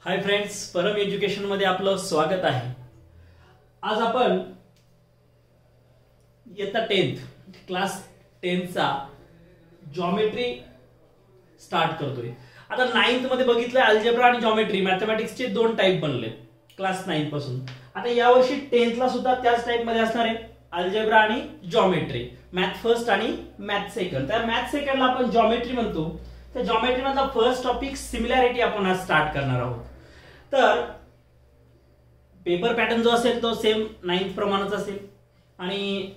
Hi friends, परम education मध्ये आपलं स्वागत आहे। आज आपण इयत्ता 10th क्लास 10 चा जॉमेट्री स्टार्ट करतोय। आता 9th मध्ये बघितलं अल्जेब्रा आणि जॉमेट्री मॅथमॅटिक्सचे दोन टाइप बनले क्लास 9 पासून। आता यावर्षी 10th ला सुद्धा त्याच टाइप मध्ये असणार आहे, अल्जेब्रा आणि जॉमेट्री, मॅथ फर्स्ट आणि मॅथ सेकंड। त्या मॅथ सेकंडला आपण जॉमेट्री म्हणतो। त्या जॉमेट्री मधला फर्स्ट टॉपिक सिमिलॅरिटी आपण आज स्टार्ट करणार आहोत। तर पेपर पॅटर्न जो असेल तो सेम 9th प्रमाणेच असेल आणि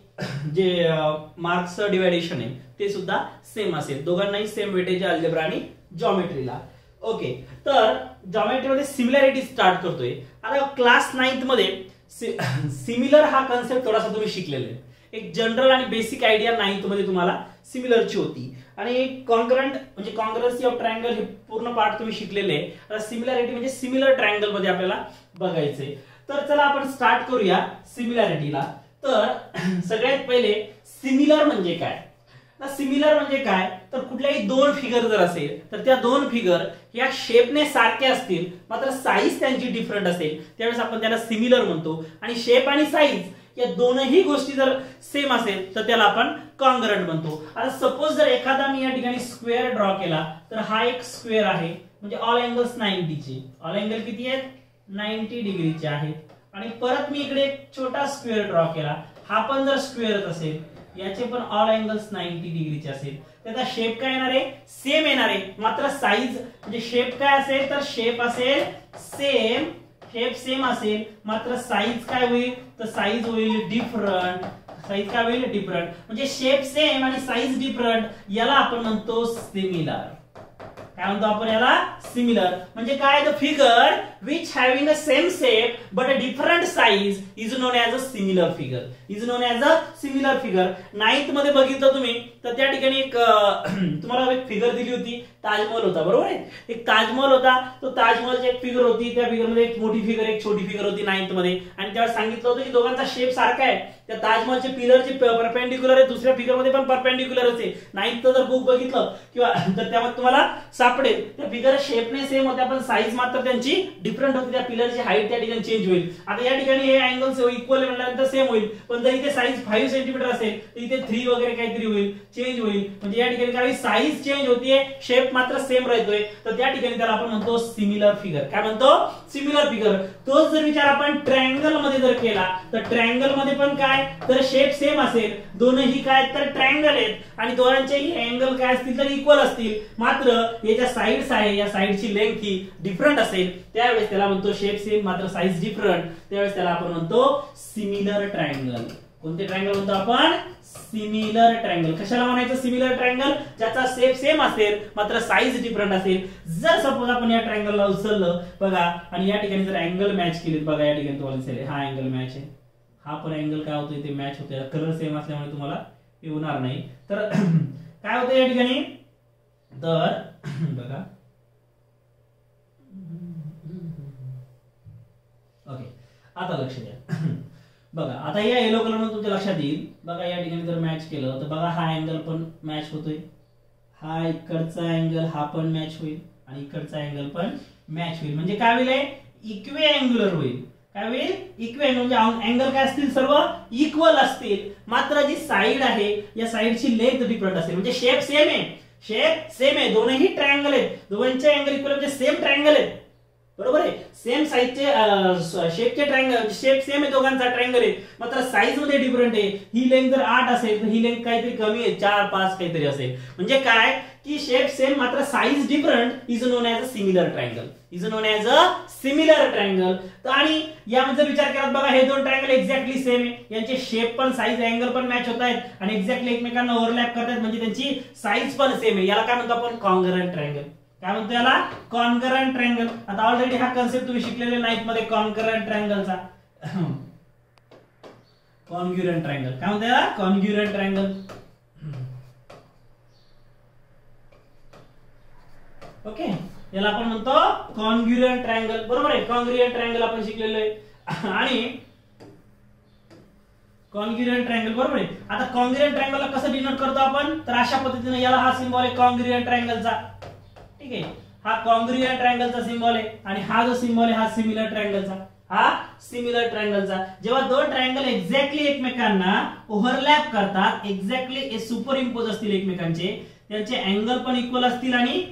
जे मार्क्स डिवायडेशन आहे ते सुद्धा सेम असेल। दोघांनाही सेम वेटेज आहे अल्जेब्रा आणि जॉमेट्रीला। ओके, तर जॉमेट्री मध्ये सिमिलॅरिटी स्टार्ट करतोय। आता क्लास 9th मध्ये सिमिलर हा कन्सेप्ट थोडासा तुम्ही शिकलेले आहे। एक जनरल आणि बेसिक आयडिया 9th मध्ये तुम्हाला सिमिलरची होती आणि कॉन्ग्रंट म्हणजे कॉन्ग्रन्सी ऑफ ट्रायंगल हे पूर्ण पार्ट तुम्ही शिकलेले आहे। आता सिमिलॅरिटी म्हणजे सिमिलर ट्रायंगल मध्ये आपल्याला बघायचंय। तर चला आपण स्टार्ट करूया सिमिलॅरिटीला। तर सगळ्यात पहिले सिमिलर म्हणजे काय? सिमिलर म्हणजे काय तर कुठल्याही दोन फिगर जर असेल तर त्या दोन फिगर या शेपने सारखे असतील मात्र साईज त्यांची डिफरंट असेल त्यावेळेस आपण त्याला सिमिलर म्हणतो। आणि शेप आणि साईज या दोनही गोष्टी जर सेम असेल तर त्याला आपण कॉन्ग्रंट म्हणतो। आता सपोज जर एखादा मी या ठिकाणी स्क्वेअर ड्रॉ केला तर हा एक स्क्वेअर आहे, म्हणजे ऑल अँगल्स 90 चे, ऑल अँगल किती आहेत 90 डिग्रीचे आहेत। आणि परत मी इकडे एक छोटा स्क्वेअर ड्रॉ केला, हा पण जर स्क्वेअरच असेल, याचे पण ऑल अँगल्स 90 डिग्रीचे असेल, त्याचा शेप काय येणार आहे सेम येणार आहे, मात्र साईज म्हणजे शेप काय असेल तर शेप असेल सेम, शेप सेम असेल मात्र साईज काय होईल तर साईज होईल डिफरंट। साईज काय होईल डिफरंट, म्हणजे शेप सेम आणि साईज डिफरंट, याला आपण म्हणतो सिमिलर। काय म्हणतो आपण याला सिमिलर। म्हणजे काय the figure which having a same shape but a different size is known as a similar figure, is known as a similar figure। 9th मध्ये बघितलं तुम्ही तर त्या ठिकाणी एक तुम्हाला एक फिगर दिली होती, ताजमहल होता, बरोबर आहे। एक ताजमहल होता, तो ताजमहलची एक फिगर होती, त्या फिगर मध्ये एक मोठी फिगर एक छोटी फिगर होती 9th मध्ये। आणि त्यावेळेस सांगितलं होतं की दोघांचा शेप सारखा आहे, त्या ताजमहलचे पिलरचे परपेंडिक्युलर आहे, दुसऱ्या फिगर मध्ये पण परपेंडिक्युलर आहे। 9th जर बुक बघितलं किंवा तर त्यामध्ये तुम्हाला सापडेल त्या फिगर शेपने सेम होत्या पण साईज मात्र त्यांची डिफरंट होती, त्या पिलरची हाईट त्या ठिकाणी चेंज होईल। आता या ठिकाणी हे अँगल्स इक्वल म्हटल्यानंतर सेम होईल, पण जर इथे साईज 5 सेंटीमीटर असेल तर इथे 3 वगैरे काहीतरी होईल, चेंज होईल। म्हणजे या ठिकाणी काही साईज चेंज होतीये, शेप मात्र सेम राहतोय, तर त्या ठिकाणी त्याला आपण म्हणतो सिमिलर फिगर। काय म्हणतो सिमिलर फिगर। तोच जर विचार आपण ट्रायंगल मध्ये जर केला तर ट्रायंगल मध्ये पण काय तर शेप सेम असेल, दोनही काय तर ट्रायंगल आहेत आणि दोघांचेही अँगल काय असतील तर इक्वल असतील, मात्र याच्या साइड्स आहे या साइडची लेंथ ही डिफरंट असेल, त्यावेळेस त्याला म्हणतो शेप सेम मात्र साइज डिफरंट, त्यावेळेस त्याला आपण म्हणतो सिमिलर ट्रायंगल। कोणते ट्रायंगल म्हणतो आपण सिमिलर ट्रायंगल। कशाला म्हणायचं सिमिलर ट्रायंगल? ज्याचा शेप सेम असेल मात्र साइज डिफरंट असेल। जर सपोज आपण या ट्रायंगलला उचललं बघा आणि या ठिकाणी जर अँगल मॅच केले बघा, या ठिकाणी तुम्हाला दिसेल हा अँगल मॅच आहे, हा पण अँगल काय होतोय ते मॅच होतोय, कलर सेम असल्यामुळे तुम्हाला येणार नाही। तर काय होतं या ठिकाणी तर बघा ओके, आता लक्ष द्या बघा। आता या येलो कलर मध्ये तुमच्या लक्षात येईल बघा, या ठिकाणी जर मॅच केलं तर बघा हा अँगल पण मॅच होतोय, हा इकडचा अँगल हा पण मॅच होईल आणि इकडचा अँगल पण मॅच होईल। म्हणजे काय होईल इक्वे अँगुलर होईल। काय होईल इक्वे अँगल, म्हणजे अँगल काय असतील सर्व इक्वल असतील, मात्र जी साइड आहे या साइडची लेंथ डिफरंट असेल। म्हणजे शेप सेम आहे, शेप सेम आहे, दोनही ट्रायंगल आहेत, दोघांचे अँगल इक्वल म्हणजे सेम ट्रायंगल आहेत, बरोबर आहे। सेम साइजचे शेपचे ट्रायंगल, शेप सेम आहे दोघांचा ट्रायंगल आहे, मात्र साइज मध्ये डिफरंट आहे। ही लेंथ जर 8 असेल तर ही लेंथ काहीतरी कमी आहे, 4 5 काहीतरी असेल। म्हणजे काय की शेप सेम मात्र size different is non as a similar triangle, is non as a similar triangle. तर आणि यामध्ये जर विचार केला बघा हे दोन ट्रायंगल एक्झॅक्टली सेम आहे, यांचे शेप पण साइज अँगल पण मॅच होत आहेत आणि एक्झॅक्टली एकमेकांना ओव्हरलॅप करतात, म्हणजे त्यांची साइज पण सेम आहे। याला काय म्हणतो आपण कॉन्ग्रंट ट्रायंगल। काय म्हणतो याला कॉन्करंट ट्रायंगल। आता ऑलरेडी हा कन्सेप्ट तुम्ही शिकलेले 9th मध्ये कॉन्करंट ट्रायंगलचा। कॉन्ग्रुएंट ट्रायंगल काय म्हणतो याला कॉन्ग्रुएंट ट्रायंगल। ओके, याला आपण म्हणतो कॉन्ग्रुएंट ट्रायंगल, बरोबर आहे। कॉन्ग्रुएंट ट्रायंगल आपण शिकलेलो आहे आणि कॉन्ग्रुएंट ट्रायंगल, बरोबर आहे। आता कॉन्ग्रुएंट ट्रायंगलला कसं डिनोट करतो आपण तर अशा पद्धतीने, याला हा सिंबल आहे कॉन्ग्रुएंट ट्रायंगलचा, ठीक आहे। हा कॉन्ग्रुएंट ट्रायंगलचा सिंबल आहे आणि हा जो सिंबल आहे हा सिमिलर ट्रायंगलचा जेव्हा दोन ट्रायंगल एक्झॅक्टली एकमेकांना ओव्हरलॅप करतात, एक्झॅक्टली सुपर इम्पोज असतील एकमेकांचे, त्यांचे अँगल पण इक्वल असतील आणि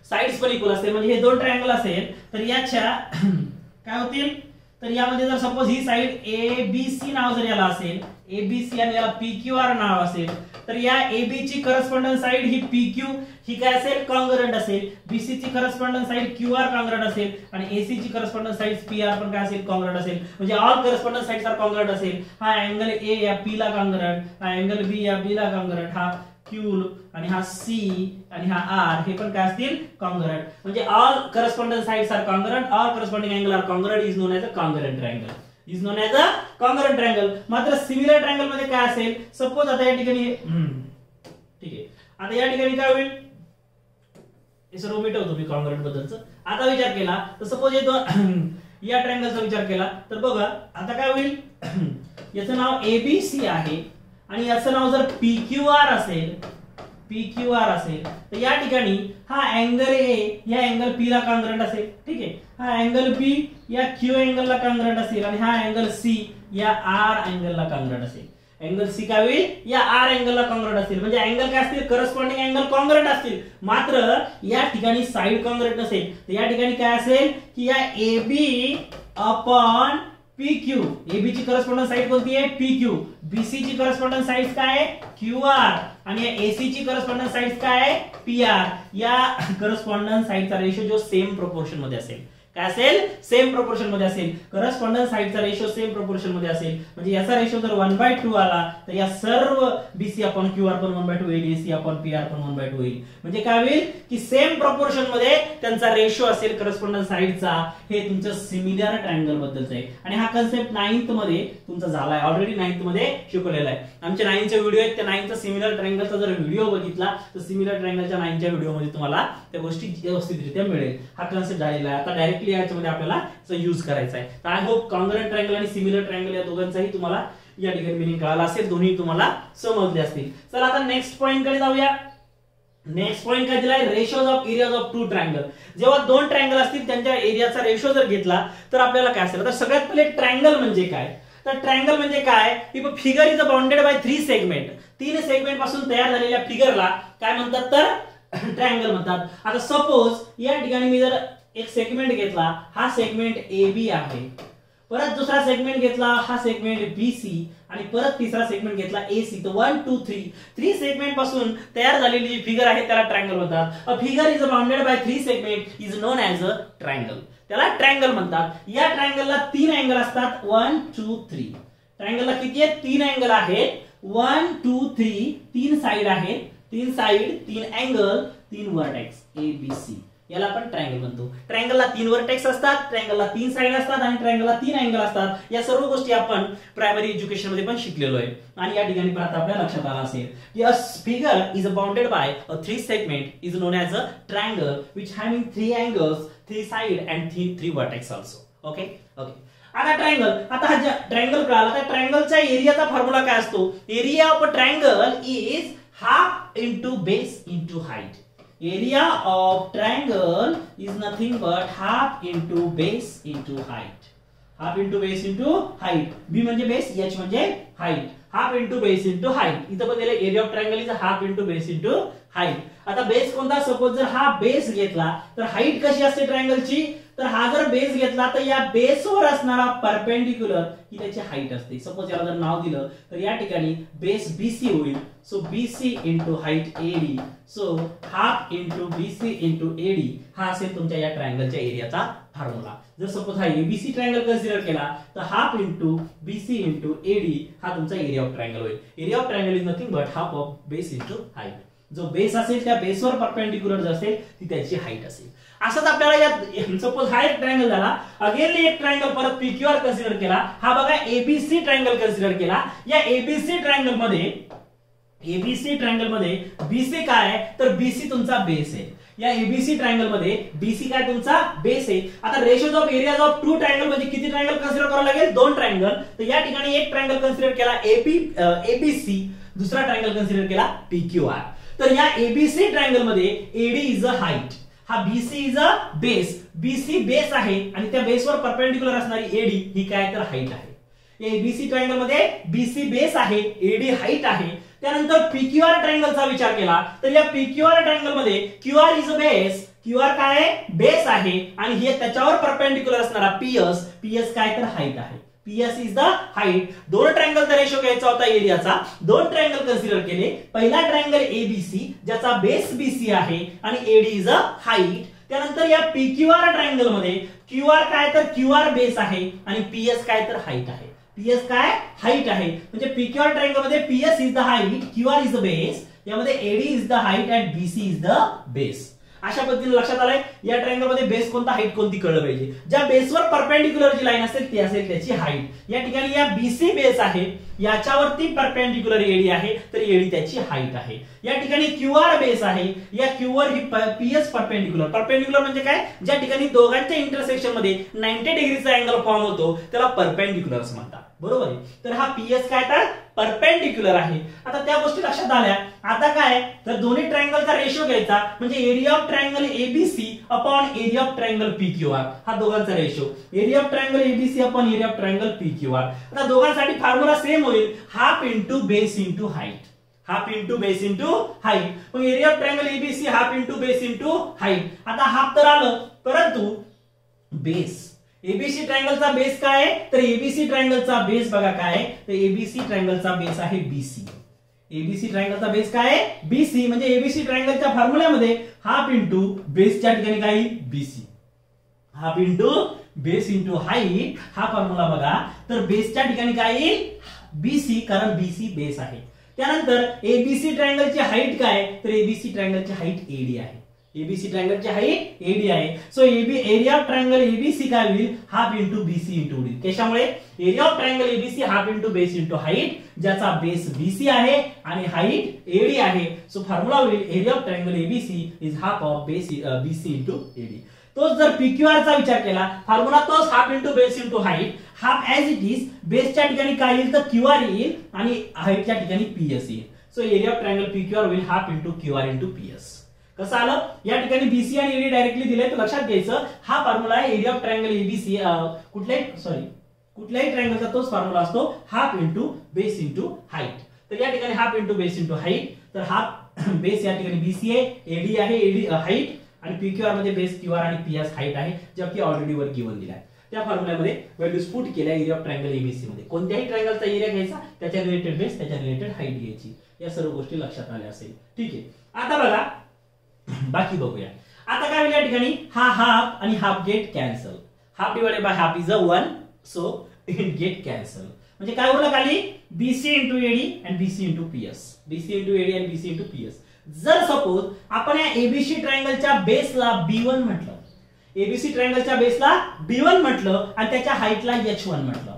साइड्स पण इक्वल असतील, म्हणजे हे दोन ट्रायंगल असेल तर याच्या काय होतील, तर यामध्ये जर सपोज ही साइड ABC नाव जर याला असेल, ABC आणि याला PQR नाव असेल, तर या AB ची करस्पॉन्डन्स साइड ही PQ ही काय असेल, कॉन्ग्रुएंट असेल, BC ची करस्पॉन्डन्स साइड QR कॉन्ग्रुएंट असेल आणि AC ची करस्पॉन्डन्स साइड PR पण काय असेल, कॉन्ग्रुएंट असेल, म्हणजे all correspondence sides are congruent असेल. हा अँगल A या P ला कॉन्ग्रुएंट, हा अँगल B या B ला कॉन्ग्रुएंट, हा Q आणि हा C आणि हा R हे पण काय असतील, कॉन्ग्रुएंट. म्हणजे all correspondence sides are congruent, all corresponding angle are congruent, is known as a congruent triangle. मात्र सिमिलर ट्रायंगल मध्ये काय असेल, सपोज आता या ठिकाणी ठीक आहे, आता या ठिकाणी काय होईल, हे सर्व मिटवतो मी कॉन्ग्रुएंट बद्दलच. आता विचार केला तर सपोज हे दोन या ट्रायंगलचा विचार केला तर बघा आता काय होईल, याचं नाव ABC आहे आणि याचं नाव जर PQR असेल तर या ठिकाणी हा अँगल A या अँगल P ला कॉन्ग्रुएंट असेल, ठीक आहे, हा अँगल B या Q अँगल ला कॉन्ग्रुएंट असेल आणि हा अँगल C या R अँगल ला कॉन्ग्रुएंट असेल. अँगल C काय होईल, या R अँगल ला कॉन्ग्रुएंट असतील, म्हणजे अँगल काय असतील, करस्पॉन्डिंग अँगल कॉन्ग्रुएंट असतील. मात्र या ठिकाणी साइड कॉन्ग्रुएंट नसेल, तर या ठिकाणी काय असेल की या AB अपॉन PQ, AB ची करस्पॉन्डन्स साइड कोणती आहे, PQ, BC ची करस्पॉन्डन्स साइड काय आहे, QR आणि या AC ची करस्पॉन्डन्स साइड काय आहे, PR. या करस्पॉन्डन्स साइडचा रेशो जो सेम प्रोपोर्शन मध्ये असेल, काय असेल, सेम प्रोपोर्शन मध्ये असेल, करस्पॉन्डन्स साइडचा रेशो सेम प्रोपोर्शन मध्ये असेल, म्हणजे याचा रेशो जर 1/2 आला तर या सर्व BC अपॉन QR पण 1/2 होईल, AC अपॉन PR पण 1/2 होईल. म्हणजे काय होईल की सेम प्रोपोर्शन मध्ये त्यांचा रेशो असेल करस्पॉन्डन्स साइडचा. हे तुमचं सिमिलर ट्रायंगल बद्दलचं आहे आणि हा कन्सेप्ट 9th मध्ये तुमचा झालाय, ऑलरेडी 9th मध्ये शिकवलेला आहे. आमचे 9th चे व्हिडिओ आहेत, त्या 9th चा सिमिलर ट्रायंगलचा जर व्हिडिओ बघितला तर सिमिलर ट्रायंगलच्या 9th च्या व्हिडिओ मध्ये तुम्हाला त्या गोष्टी व्यवस्थितरित्या मिळेल. हा कन्सेप्ट झालेला आहे, आता डायरेक्टली याच्यामध्ये आपल्याला यूज करायचा आहे. तर आय होप कॉन्ग्रुएंट ट्रायंगल आणि सिमिलर ट्रायंगल या दोघांचाही तुम्हाला या ठिकाणी मिनिंग कळाला असेल, दोन्ही तुम्हाला समजले असतील. चला आता नेक्स्ट पॉइंट कडे जाऊया. नेक्स्ट पॉइंट काय दिलाय, ratios of areas of two triangle. जेव्हा दोन ट्रायंगल असतील त्यांच्या एरियाचा रेशो जर घेतला तर आपल्याला काय असेल. तर सगळ्यात पहिले ट्रायंगल म्हणजे काय, तर ट्रायंगल म्हणजे काय, figure is bounded by 3 segment. 3 segment पासून तयार झालेल्या फिगरला काय म्हणतात, तर ट्रायंगल म्हणतात. आता सपोज या ठिकाणी मी जर एक सेगमेंट घेतला, हा सेगमेंट AB आहे, परत दुसरा सेगमेंट घेतला, हा सेगमेंट BC आणि परत तिसरा सेगमेंट घेतला AC. तर 1 2 3 सेगमेंट पासून तयार झालेली जी फिगर आहे त्याला ट्रायंगल म्हणतात. A figure is bounded by 3 segment is non as a triangle. त्याला ट्रायंगल म्हणतात. या ट्रायंगलला 3 अँगल असतात, 1 2 3. ट्रायंगलला किती आहेत, 3 अँगल आहेत, 1 2 3. 3 साइड आहेत, 3 साइड, 3 अँगल, 3 व्हर्टेक्स ABC. याला आपण ट्रायंगल म्हणतो. ट्रायंगलला 3 व्हर्टेक्स असतात, ट्रायंगलला 3 साइड असतात आणि ट्रायंगलला 3 अँगल असतात. या सर्व गोष्टी आपण प्रायमरी एज्युकेशन मध्ये पण शिकलेलो आहे आणि या ठिकाणी पण आता आपल्या लक्षात आला असेल की a figure is bounded by a 3 segment is non as a triangle which having 3 angles, 3 side and 3 vertex also. Okay okay. आता ट्रायंगल, आता हा ट्रायंगल कळाला. तर ट्रायंगलच्या एरियाचा फॉर्म्युला काय असतो, area of a triangle is half into base into height. Area of triangle is nothing but half into base into height. Half into base into height. B म्हणजे base, H म्हणजे height. Half into base into height. इथं पण दिले area of triangle is half into base into height. आता base कोणता, suppose जर हा base घेतला तर हाईट कशी असते ट्रायंगलची, तर हा जर बेस घेतला तर या बेसवर असणारा परपेंडिक्युलर ही त्याची हाईट असते. सपोज याला जर नाव दिलं तर या ठिकाणी बेस BC होईल. So BC into height AD. So half into BC into AD हा असेल तुमच्या या ट्रायंगलच्या एरियाचा फॉर्म्युला. जर सपोज हा ABC ट्रायंगल कन्सिडर केला तर half into BC into AD हा तुमचा एरिया ऑफ ट्रायंगल होईल. Area of triangle is nothing but half of base into height. जो बेस असेल त्या बेसवर परपेंडिक्युलर जो असेल ती त्याची हाईट असेल. असंच आपल्याला या सपोज हा एक ट्रायंगल झाला, अगेन एक ट्रायंगल परत PQR कन्सिडर केला. हा बघा ABC ट्रायंगल कन्सिडर केला. या ABC ट्रायंगल मध्ये BC काय आहे, तर BC तुमचा बेस आहे. या ABC ट्रायंगल मध्ये BC काय तुमचा बेस आहे. आता ratios of areas of two triangle म्हणजे किती ट्रायंगल कन्सिडर करावं लागेल, 2 ट्रायंगल. तर या ठिकाणी एक ट्रायंगल कन्सिडर केला ABC, दुसरा ट्रायंगल कन्सिडर केला PQR. तर या ABC ट्रायंगल मध्ये AD इज अ हाईट हा BC is a base, BC base आहे आणि त्या बेसवर परपेंडिक्युलर असणारी एडी ही काय तर हाईट आहे. एबीसी ट्रायंगल मध्ये बीसी बेस आहे, एडी हाईट आहे. त्यानंतर पीक्यूआर ट्रायंगलचा विचार केला तर या पीक्यूआर ट्रायंगल मध्ये QR is a base, QR काय आहे बेस आहे आणि हे त्याच्यावर परपेंडिक्युलर असणारा पीएस, पीएस काय तर हाईट आहे. PS is the height. दोन ट्रायंगलचा रेशो घ्यायचा होता एरियाचा, दोन ट्रायंगल कन्सिडर केले. पहिला ट्रायंगल एबीसी ज्याचा बेस बीसी आहे आणि एडी इज अ हाईट. त्यानंतर या पीक्यूआर ट्रायंगल मध्ये क्यूआर काय तर क्यूआर बेस आहे आणि पीएस काय तर हाईट आहे. पीएस काय हाईट आहे. म्हणजे पीक्यूआर ट्रायंगल मध्ये PS is the height, QR is the base, यामध्ये AD is the height and BC is the base. अशा पद्धतीने लक्षात आलंय. या ट्रायंगल मध्ये बेस कोणता हाईट कोणती कळलं पाहिजे. ज्या बेसवर परपेंडिक्युलर जी लाईन असेल ती असेल त्याची हाईट. या ठिकाणी या बीसी बेस आहे, याच्यावरती परपेंडिक्युलर एडी आहे तर एडी त्याची हाईट आहे. या ठिकाणी क्यूआर बेस आहे, या क्यूवर ही पीएस परपेंडिक्युलर. परपेंडिक्युलर म्हणजे काय, ज्या ठिकाणी दोघांच्या इंटरसेक्शन मध्ये 90 डिग्रीचा अँगल फॉर्म होतो त्याला परपेंडिक्युलर असं म्हणतात. बरोबर आहे. तर हा पीएस काय तर परपेंडिक्युलर आहे. आता त्या गोष्टी लक्षात आल्या. आता काय तर दोन्ही ट्रायंगलचा रेशो घ्यायचा म्हणजे area of triangle ABC upon area of triangle PQR. हा दोघांचा ratio area of triangle ABC upon area of triangle PQR. आता दोघांसाठी फॉर्म्युला सेम होईल, half into base into height. Half into base into height. मग area of triangle ABC half into base into height. आता half तर आलं परंतु base ABC ट्रायंगलचा base काय आहे तर एबीसी ट्रायंगलचा बेस बघा काय आहे तर एबीसी ट्रायंगलचा बेस आहे बीसी. एबीसी ट्रायंगलचा बेस काय आहे बीसी. म्हणजे एबीसी ट्रायंगलच्या फॉर्म्युल्यामध्ये हाफ इंटू बेसच्या ठिकाणी काय येईल BC. Half into base into height हा फॉर्म्युला बघा तर बेसच्या ठिकाणी काय येईल बीसी, कारण बीसी बेस आहे. त्यानंतर एबीसी ट्रायंगलची हाईट काय तर एबीसी ट्रायंगलची हाईट एडी आहे. एबीसी ट्रायंगलची हाईट एडी आहे. So area of triangle ABC काय होईल half into BC into D. त्याच्यामुळे area of triangle ABC half into base into height, ज्याचा बेस बीसी आहे आणि हाईट एडी आहे. सो फॉर्म्युला होईल area of triangle ABC is half of base BC into AD. तोच जर PQR चा विचार केला फॉर्म्युला तोच half into base into height. Half as it is, बेसच्या ठिकाणी काय येईल तर क्यूआर येईल आणि हाईटच्या ठिकाणी पीएस येईल. So area of triangle PQR होईल half into QR into PS. कसं आलं या ठिकाणी बीसी आणि एडी डायरेक्टली दिले तर लक्षात घ्यायचं हा फॉर्म्युला आहे एरिया ऑफ ट्रायंगल एबीसी. कुठल्याही ट्रायंगलचा तोच फॉर्म्युला असतो half into base into height. तर या ठिकाणी half into base into height. तर हाफ बेस या ठिकाणी बीसी आहे, एडी आहे, एडी हाईट आणि पीक्यूआर मध्ये बेस क्यूआर आणि पीएस हाईट आहे, जबकि ऑलरेडी वर गिवन दिला आहे. त्या फॉर्म्युल्यामध्ये व्हॅल्यूज पुट केल्या एरिया ऑफ ट्रायंगल एबीसी मध्ये. कोणत्याही ट्रायंगलचा एरिया घ्यायचा, त्याच्या रिलेटेड बेस, त्याच्या रिलेटेड हाईट घ्यायची. या सर्व गोष्टी लक्षात आल्या असेल. ठीक आहे. आता बघा बाकी बघूया. आता काय होईल या ठिकाणी हा हाफ आणि half get cancel. Half divided by half is a 1, so get cancel. म्हणजे काय उरलं खाली BC into AD and BC into PS. BC into AD and BC into PS. जर सपोज आपण या एबीसी ट्रायंगलच्या बेसला B1 म्हटलं, एबीसी ट्रायंगलच्या बेसला B1 म्हटलं आणि त्याच्या हाईटला H1 म्हटलं.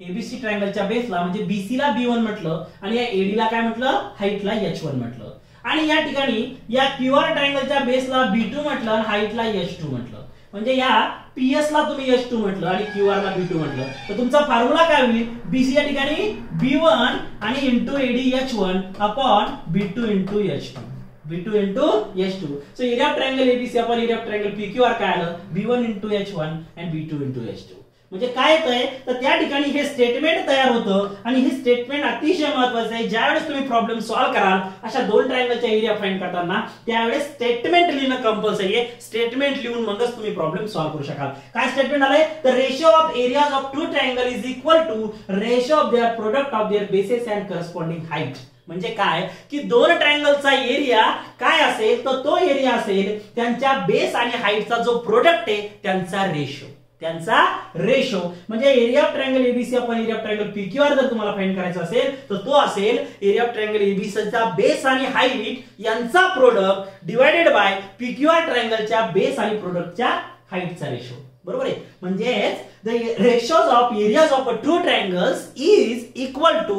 एबीसी ट्रायंगलच्या बेसला म्हणजे बीसी ला B1 म्हटलं आणि या एडी ला काय म्हटलं हाईटला H1 म्हटलं. आणि या ठिकाणी या क्यूआर ट्रायंगलच्या बेसला B2 म्हटलं आणि हाईटला H2 म्हटलं. म्हणजे या पीएस ला तुम्ही H2 म्हटलं आणि क्यूआर ला B2 म्हटलं तर तुमचा फॉर्म्युला काय होईल बीसी या ठिकाणी B1 आणि into AD H1 upon B2 into H2. B2 into H2. So area of triangle ABC upon area of triangle PQR काय आलं B1 into H1 and B2 into H2. म्हणजे काय येतंय तर त्या ठिकाणी हे स्टेटमेंट तयार होतं आणि हे स्टेटमेंट अतिशय महत्त्वाचं आहे. ज्यावेळेस तुम्ही प्रॉब्लेम सॉल्व्ह कराल अशा दोन ट्रायंगलचा एरिया फाइंड करताना त्यावेळेस स्टेटमेंट लिहिणं कंपल्सरी आहे. स्टेटमेंट लिहून मगच तुम्ही प्रॉब्लेम सॉल्व्ह करू शकाल. काय स्टेटमेंट आलंय तर ratio of areas of two triangle is equal to ratio of their product of their bases and corresponding height. म्हणजे काय की दोन ट्रायंगलचा एरिया काय असेल तर तो एरिया असेल त्यांच्या बेस आणि हाईटचा जो प्रोडक्ट आहे त्यांचा रेशो. म्हणजे area of triangle ABC upon area of triangle PQR जर तुम्हाला फाइंड करायचा असेल तर तो असेल एरिया ऑफ ट्रायंगल एबीसीचा बेस आणि हाईट यांचा प्रोडक्ट डिवाइडेड बाय पीक्यूआर ट्रायंगलच्या बेस आणि प्रोडक्टच्या हाईटचा रेशो. बरोबर आहे. म्हणजे the ratios of areas of two triangles is equal to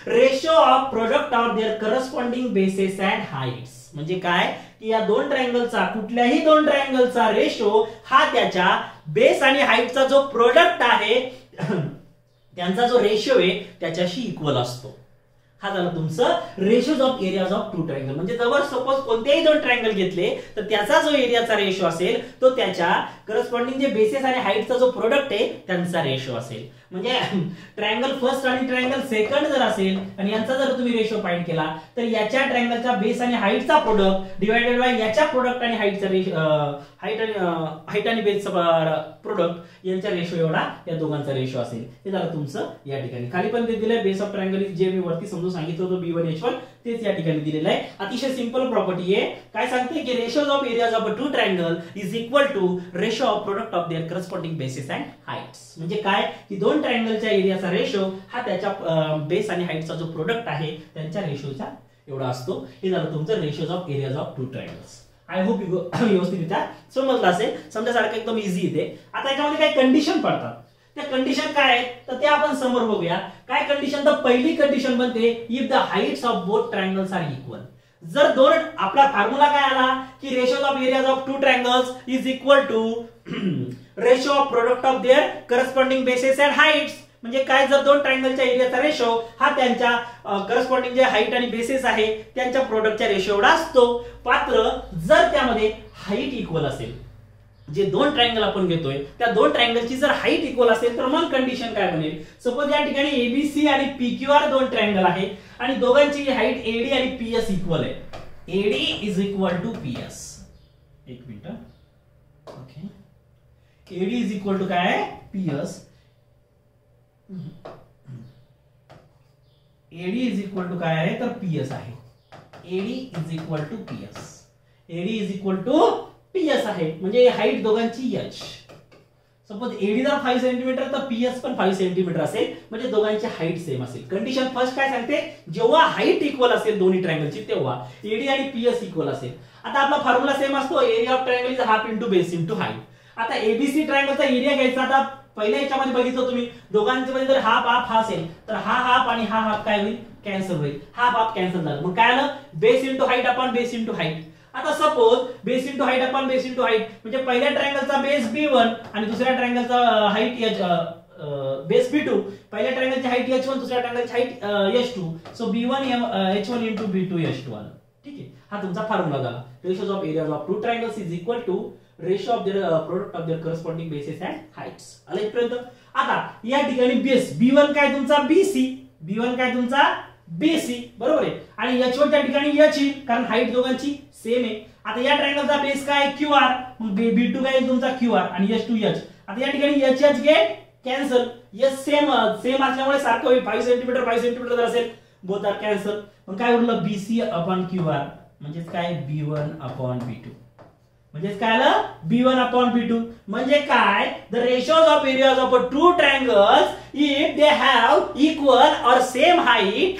ratio of product of their corresponding bases and heights. म्हणजे काय की या दोन ट्रायंगलचा कुठल्याही दोन ट्रायंगलचा रेशो हा त्याच्या बेस आणि हाईटचा जो प्रोडक्ट आहे त्यांचा जो रेशो आहे त्याच्याशी इक्वल असतो. हा झाला तुमचं ratios of areas of two triangle. म्हणजे जवळ सपोज कोणतेही दोन ट्रायंगल घेतले तर त्याचा जो एरियाचा रेशो असेल तो त्याच्या करस्पॉन्डिंग जे बेसेस आणि हाईटचा जो प्रोडक्ट आहे त्यांचा रेशो असेल. म्हणजे ट्रायंगल फर्स्ट आणि ट्रायंगल सेकंड जर असेल आणि यांचा जर तुम्ही रेशो फाइंड केला तर याच्या ट्रायंगलचा बेस आणि हाईटचा प्रोडक्ट डिवाइडेड बाय याच्या प्रोडक्ट आणि हाईटचा हाईट आणि बेसचा प्रोडक्ट यांचा रेशो एवढा या दोघांचा रेशो असेल. हे झालं तुमचं या ठिकाणी. खाली पण ते दिलंय बेस ऑफ ट्रायंगल जे मी वरती समजून सांगितलं होतं B1H1 तेच या ठिकाणी दिलेलं आहे. अतिशय सिंपल प्रॉपर्टी आहे. काय सांगते की ratios of areas of two triangle is equal to ratio of product of their corresponding basis and heights. म्हणजे काय की दोन ट्रायंगलच्या एरियाचा रेशो हा त्याच्या बेस आणि हाईटचा जो प्रोडक्ट आहे त्यांच्या रेशोचा एवढा असतो. हे झालं तुमचं ratios of areas of two triangles. I hope व्यवस्थितरित्या समजलं असेल. समजायसारखं एकदम इझी येते. आता याच्यामध्ये काही कंडिशन पडतात. त्या कंडिशन काय आहेत तर ते आपण समोर बघूया. काय कंडिशन तर पहिली कंडिशन बनते if the heights of both triangles are equal. जर दोन आपला फॉर्म्युला काय आला की ratios of areas of two triangles is equal to ratio of product of their corresponding bases and heights. म्हणजे काय जर दोन ट्रायंगलच्या एरियाचा रेशो हा त्यांच्या करस्पॉन्डिंग जे हाईट आणि बेसिस आहे त्यांच्या प्रोडक्टच्या रेशो एवढा असतो. मात्र जर त्यामध्ये हाईट इक्वल असेल जे दोन ट्रायंगल आपण घेतोय त्या दोन ट्रायंगलची जर हाईट इक्वल असेल तर मग कंडिशन काय बनेल. सपोज या ठिकाणी एबीसी आणि पीक्यूआर दोन ट्रायंगल आहे आणि दोघांची हाईट एडी आणि पीएस इक्वल आहे. AD is equal to PS. एक minute. Okay. AD is equal to काय PS. AD is equal to काय आहे तर पीएस आहे. AD is equal to PS. AD is equal to PS आहे. म्हणजे हाईट दोघांची एच. सपोज एडी जर 5 सेंटीमीटर तर पीएस पण 5 सेंटीमीटर असेल. म्हणजे दोघांची हाईट सेम असेल. कंडिशन फर्स्ट काय सांगते जेव्हा हाईट इक्वल असेल दोन्ही ट्रायंगलची तेव्हा एडी आणि पीएस इक्वल असेल. आता आपला फॉर्म्युला सेम असतो area of triangle is half into base into height. आता एबीसी ट्रायंगलचा एरिया घ्यायचा. आता पहिल्या याच्यामध्ये बघितलं तुम्ही दोघांच्या मध्ये जर हाफ हाफ हा असेल तर हा हाफ आणि हा हाफ काय होईल कॅन्सल होईल. हाफ हाफ कॅन्सल झालं. मग काय आलं base into height upon base into height. आता suppose base into height upon base into height म्हणजे पहिल्या ट्रायंगलचा बेस B1 आणि दुसऱ्या ट्रायंगलचा हाईट बेस B2. पहिल्या ट्रायंगलची हाईट H1 दुसऱ्या ट्रायंगलची height H2. So B1 H1 into B2 H2 आलं. ठीक आहे. हा तुमचा फॉर्म्युला झाला. Ratios of areas of two triangles is equal to ratio of their product of their corresponding basis and heights. आलं इथपर्यंत. आता या ठिकाणी बेस B1 काय तुमचा BC. B1 काय तुमचा BC बरोबर आहे. आणि H1 च्या ठिकाणी H येईल कारण हाईट दोघांची सेम आहे. आता या ट्रायंगलचा बेस काय QR. मग B2 काय तुमचा QR आणि H2 H. आता या ठिकाणी H get cancel. H same असल्यामुळे सारखं होईल. 5 सेंटीमीटर 5 सेंटीमीटर जर असेल बोथ आर कॅन्सल. मग काय उरलं BC अपॉन QR म्हणजे काय B1 अपॉन B2. म्हणजे काय आलं B1 अपॉन B2. म्हणजे काय the ratios of areas of two triangles if they have equal और same height